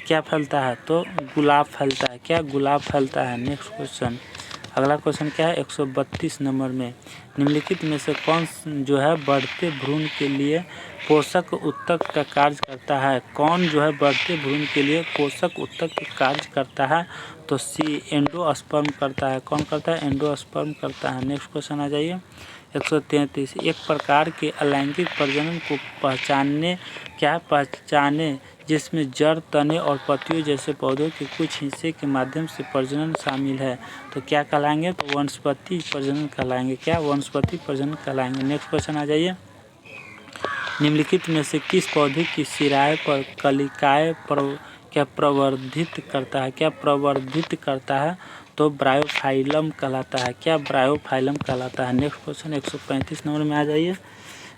क्या फैलता है, तो गुलाब फैलता है, क्या गुलाब फैलता है। नेक्स्ट क्वेश्चन, अगला क्वेश्चन क्या है 132 नंबर में, निम्नलिखित में से कौन जो है बढ़ते भ्रूण के लिए पोषक उत्तक का कार्य करता है, कौन जो है बढ़ते भ्रूण के लिए पोषक उत्तक का कार्य करता है, तो सी एंडोस्पर्म करता है, कौन करता है, एंडोस्पर्म करता है। नेक्स्ट क्वेश्चन आ जाइए 133, एक प्रकार के अलैंगिक प्रजनन को पहचाने जिसमें जड़, तने और पत्तियों जैसे पौधों के कुछ हिस्से के माध्यम से प्रजनन शामिल है, तो क्या कहलाएंगे, तो वनस्पति प्रजनन कहलाएंगे, क्या वनस्पति प्रजनन कहलाएंगे। नेक्स्ट क्वेश्चन आ जाइए, निम्नलिखित में से किस पौधे की सिराएं पर कलिकाएं क्या प्रवर्धित करता है, क्या प्रवर्धित करता है, तो ब्रायोफाइलम कहलाता है, क्या ब्रायोफाइलम कहलाता है। नेक्स्ट क्वेश्चन 135 नंबर में आ जाइए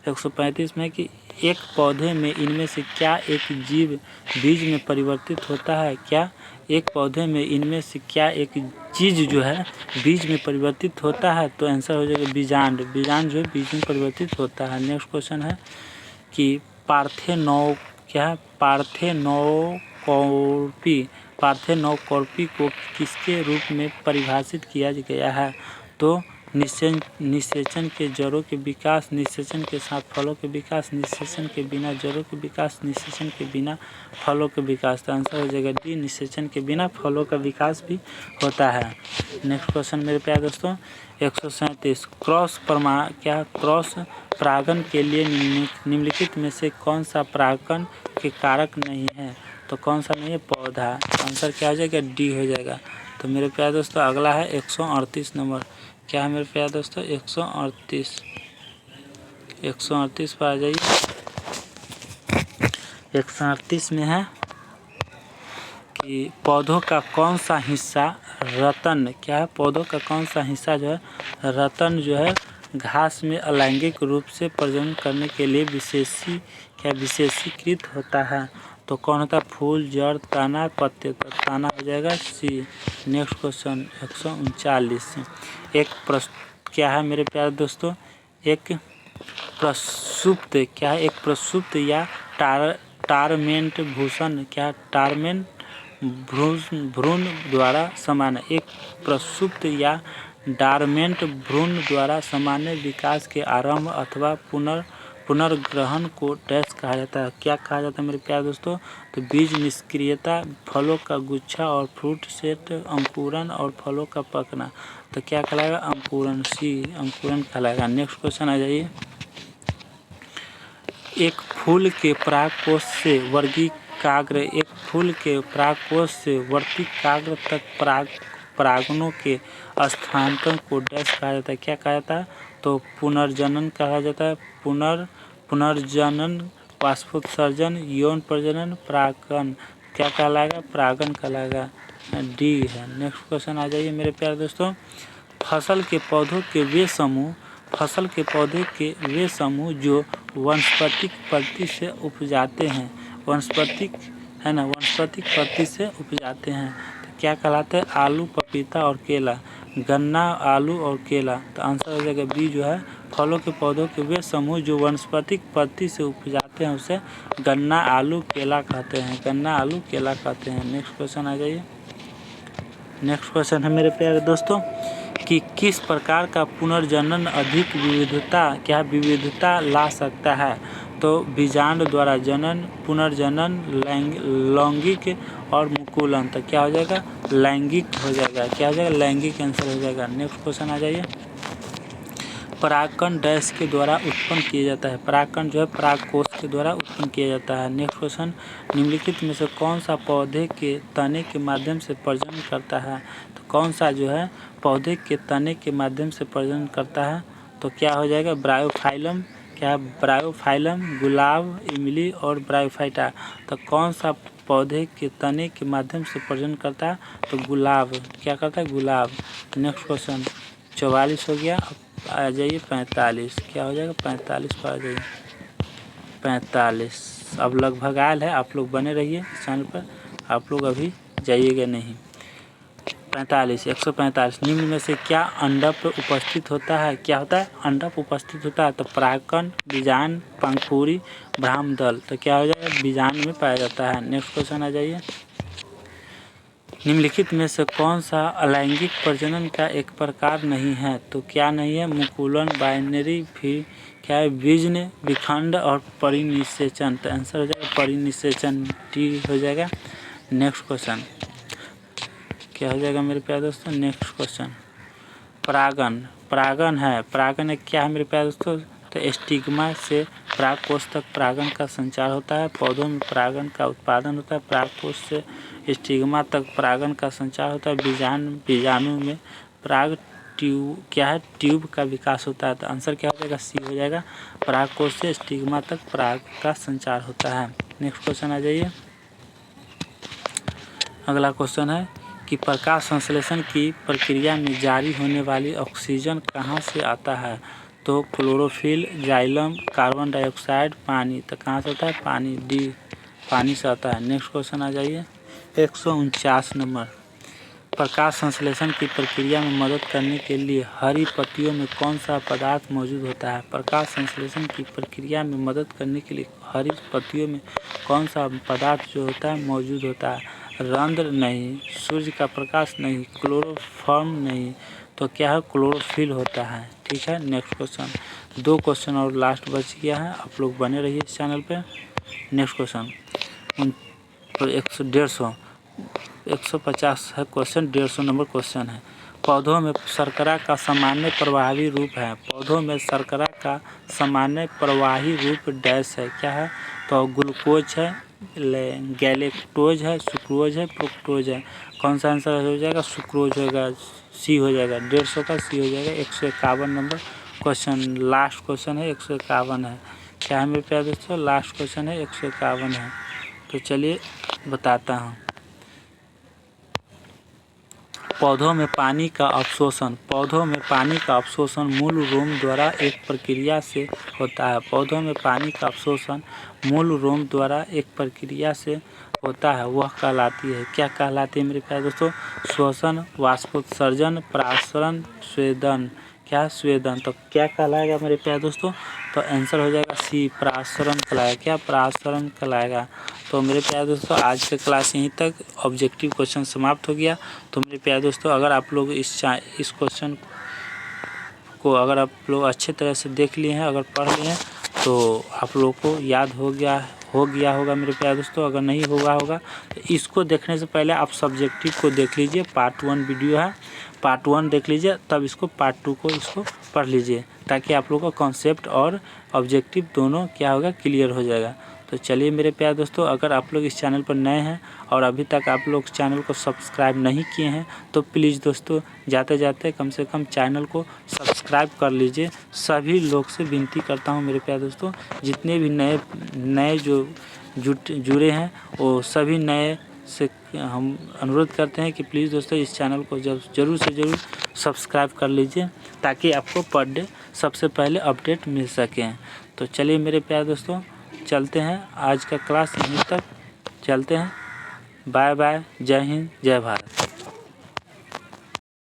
135 में कि एक पौधे में इनमें से क्या एक जीव बीज में परिवर्तित होता है, क्या एक पौधे में इनमें से क्या एक चीज़ जो है बीज में परिवर्तित होता है, तो आंसर हो जाएगा बीजांड, बीजांड जो है बीज में परिवर्तित होता है। नेक्स्ट क्वेश्चन है कि पार्थेनोकॉर्पी को किसके रूप में परिभाषित किया गया है, तो निषेचन के जड़ों के विकास, निषेचन के साथ फलों के विकास, निषेचन के बिना जड़ों के विकास, निषेचन के बिना फलों के विकास, तो आंसर हो जाएगा डी, निषेचन के बिना फलों का विकास भी होता है। नेक्स्ट क्वेश्चन मेरे प्यारे दोस्तों 137 क्रॉस परागण के लिए निम्नलिखित में से कौन सा परागण के कारक नहीं है? तो कौन सा नहीं है? पौधा। आंसर क्या हो जाएगा? डी हो जाएगा। तो मेरे प्यारे दोस्तों अगला है 138 नंबर। क्या है मेरे प्यारे दोस्तों? 138 पर आ जाइए। 138 में है कि पौधों का कौन सा हिस्सा रतन, क्या है? पौधों का कौन सा हिस्सा जो है रतन जो है घास में अलैंगिक रूप से प्रजनन करने के लिए विशेषीकृत होता है? तो कौन होता है? फूल, जड़, तना, पत्ते। तो तना हो जाएगा सी। Next question 139। क्या है मेरे प्यारे दोस्तों? एक प्रसुप्त, क्या है? एक प्रसुप्त या टारमेंट भूषण, क्या? टारमेंट भ्रूण द्वारा सामान्य, एक प्रसुप्त या डारमेंट भ्रूण द्वारा सामान्य विकास के आरंभ अथवा पुनर्ग्रहण को डैश कहा जाता है? क्या कहा जाता है मेरे प्यारे दोस्तों? तो बीज निष्क्रियता, फलों का गुच्छा और फ्रूट सेट, अंकुरन और फलों का पकना। तो क्या कहलाएगा? अंकुरन, सी अंकुरन कहलाएगा। नेक्स्ट क्वेश्चन आ जाइए। एक फूल के परागकोश से वर्तिकाग्र, एक फूल के परागकोश से वर्तिकाग्र तक परागणों के स्थानांतरण को डैश कहा जाता है? क्या कहा जाता है? तो पुनर्जनन कहा जाता है। पुनर्जनन, वाष्पोत्सर्जन, यौन प्रजनन, परागण। क्या कहलाएगा? परागण कहलाएगा। डी है। नेक्स्ट क्वेश्चन आ जाइए मेरे प्यारे दोस्तों। फसल के पौधे के वे समूह जो वानस्पतिक पद्धति से उपजाते हैं, वानस्पतिक है ना, वानस्पतिक पद्धति से उपजाते हैं, तो क्या कहलाते हैं? आलू, पपीता और केला। गन्ना, आलू और केला। तो आंसर हो जाएगा बी जो है फलों के पौधों के वे समूह जो वानस्पतिक पद्धति से उपजाते हैं उसे गन्ना, आलू, केला कहते हैं। गन्ना, आलू, केला कहते हैं। नेक्स्ट क्वेश्चन आ जाइए। नेक्स्ट क्वेश्चन है मेरे प्यारे दोस्तों कि किस प्रकार का पुनर्जनन अधिक विविधता ला सकता है? तो बीजांड द्वारा जनन, पुनर्जनन, लैंगिक और मुकुलन। तो क्या हो जाएगा? लैंगिक हो जाएगा। क्या हो जाएगा? लैंगिक आंसर हो जाएगा। नेक्स्ट क्वेश्चन आ जाइए। परागकण डैश के द्वारा उत्पन्न किया जाता है? परागकण जो है परागकोश के द्वारा उत्पन्न किया जाता है। नेक्स्ट क्वेश्चन, निम्नलिखित में से कौन सा पौधे के तने के माध्यम से प्रजनन करता है? तो कौन सा जो है पौधे के तने के माध्यम से प्रजनन करता है? तो क्या हो जाएगा? ब्रायोफाइलम। क्या? ब्रायोफाइलम, गुलाब, इमली और ब्रायोफाइटा। तो कौन सा पौधे के तने के माध्यम से प्रजनन करता है? तो गुलाब। क्या करता है? गुलाब। नेक्स्ट क्वेश्चन 44 हो गया। आ जाइए 45। क्या हो जाएगा? 45 पर आ जाइए। 45 अब लगभग आयल है। आप लोग बने रहिए इस चैनल पर, आप लोग अभी जाइएगा नहीं। 145 निम्न में से क्या अंडप उपस्थित होता है? क्या होता है? अंडप उपस्थित होता है। तो परागकण, बीजांड, पंखुड़ी, भ्रामदल। तो क्या हो जाएगा? बीजांड में पाया जाता है। नेक्स्ट क्वेश्चन आ जाइए। निम्नलिखित में से कौन सा अलैंगिक प्रजनन का एक प्रकार नहीं है? तो क्या नहीं है? मुकुलन, बाइनरी, फिर क्या है? बीजन, विखंड और परिनिषेचन। तो आंसर हो जाएगा परिनिषेचन, डी हो जाएगा। नेक्स्ट क्वेश्चन क्या हो जाएगा मेरे प्यारे दोस्तों? नेक्स्ट क्वेश्चन परागण है। परागण क्या है मेरे प्यारे दोस्तों? तो स्टिग्मा से परागकोश तक परागण का संचार होता है। पौधों में परागण का उत्पादन होता है। परागकोश से स्टिग्मा तक परागण का संचार होता है। बीजाणु में पराग ट्यूब का विकास होता है। तो आंसर क्या हो जाएगा? सी हो जाएगा। परागकोश से स्टिग्मा तक पराग का संचार होता है। नेक्स्ट क्वेश्चन आ जाइए। अगला क्वेश्चन है कि प्रकाश संश्लेषण की प्रक्रिया में जारी होने वाली ऑक्सीजन कहाँ से आता है? तो क्लोरोफिल, जाइलम, कार्बन डाइऑक्साइड, पानी। तो कहाँ से आता है? पानी, डी पानी से आता है। नेक्स्ट क्वेश्चन आ जाइए। 149 नंबर। प्रकाश संश्लेषण की प्रक्रिया में मदद करने के लिए हरी पत्तियों में कौन सा पदार्थ मौजूद होता है? प्रकाश संश्लेषण की प्रक्रिया में मदद करने के लिए हरी पत्तियों में कौन सा पदार्थ जो होता है मौजूद होता है? रंध्र नहीं, सूर्य का प्रकाश नहीं, क्लोरोफॉर्म नहीं। तो क्या है? क्लोरोफिल होता है। ठीक है। नेक्स्ट क्वेश्चन 2 क्वेश्चन और लास्ट बच गया है। आप लोग बने रहिए इस चैनल पे। नेक्स्ट क्वेश्चन 150 150 है क्वेश्चन, 150 नंबर क्वेश्चन है। पौधों में शर्करा का सामान्य प्रवाही रूप है। पौधों में शर्करा का सामान्य प्रवाही रूप डैश है, क्या है? तो ग्लूकोज है, गैलेक्टोज है, सुक्रोज है, फ्रुक्टोज है। कौन सा आंसर हो जाएगा? सुक्रोज होगा, सी हो जाएगा। 150 का सी हो जाएगा। 151 नंबर क्वेश्चन, लास्ट क्वेश्चन है, 151 है। क्या है मेरे प्यारे दोस्तों? लास्ट क्वेश्चन है, 151 है। तो चलिए बताता हूँ। पौधों में पानी का अवशोषण। पौधों में पानी का अवशोषण मूल रोम द्वारा एक प्रक्रिया से होता है। पौधों में पानी का अवशोषण मूल रोम द्वारा एक प्रक्रिया से होता है, वह कहलाती है, क्या कहलाती है मेरे प्यारे दोस्तों? श्वसन, वाष्पोत्सर्जन, परासरण, स्वेदन। क्या? स्वेदन। तो क्या कहलाएगा मेरे प्यारे दोस्तों? तो आंसर हो जाएगा सी, परासरण कहलाएगा। क्या? परासरण कहलाएगा। तो मेरे प्यारे दोस्तों आज का क्लास यहीं तक, ऑब्जेक्टिव क्वेश्चन समाप्त हो गया। तो मेरे प्यारे दोस्तों अगर आप लोग इस क्वेश्चन को अगर आप लोग अच्छे तरह से देख लिए हैं, अगर पढ़ लिए हैं, तो आप लोग को याद हो गया होगा मेरे प्यारे दोस्तों। अगर नहीं होगा तो इसको देखने से पहले आप सब्जेक्टिव को देख लीजिए। पार्ट 1 वीडियो है, पार्ट 1 देख लीजिए, तब इसको पार्ट 2 को इसको पढ़ लीजिए, ताकि आप लोग का कॉन्सेप्ट और ऑब्जेक्टिव दोनों क्या होगा? क्लियर हो जाएगा। तो चलिए मेरे प्यारे दोस्तों, अगर आप लोग इस चैनल पर नए हैं और अभी तक आप लोग चैनल को सब्सक्राइब नहीं किए हैं, तो प्लीज़ दोस्तों जाते जाते कम से कम चैनल को सब्सक्राइब कर लीजिए। सभी लोग से विनती करता हूं मेरे प्यारे दोस्तों, जितने भी नए जो जुड़े हैं वो सभी नए से हम अनुरोध करते हैं कि प्लीज़ दोस्तों इस चैनल को ज़रूर से ज़रूर सब्सक्राइब कर लीजिए, ताकि आपको पर डे सबसे पहले अपडेट मिल सके। तो चलिए मेरे प्यारे दोस्तों चलते हैं, आज का क्लास यहीं तक चलते हैं। बाय बाय, जय हिंद, जय भारत।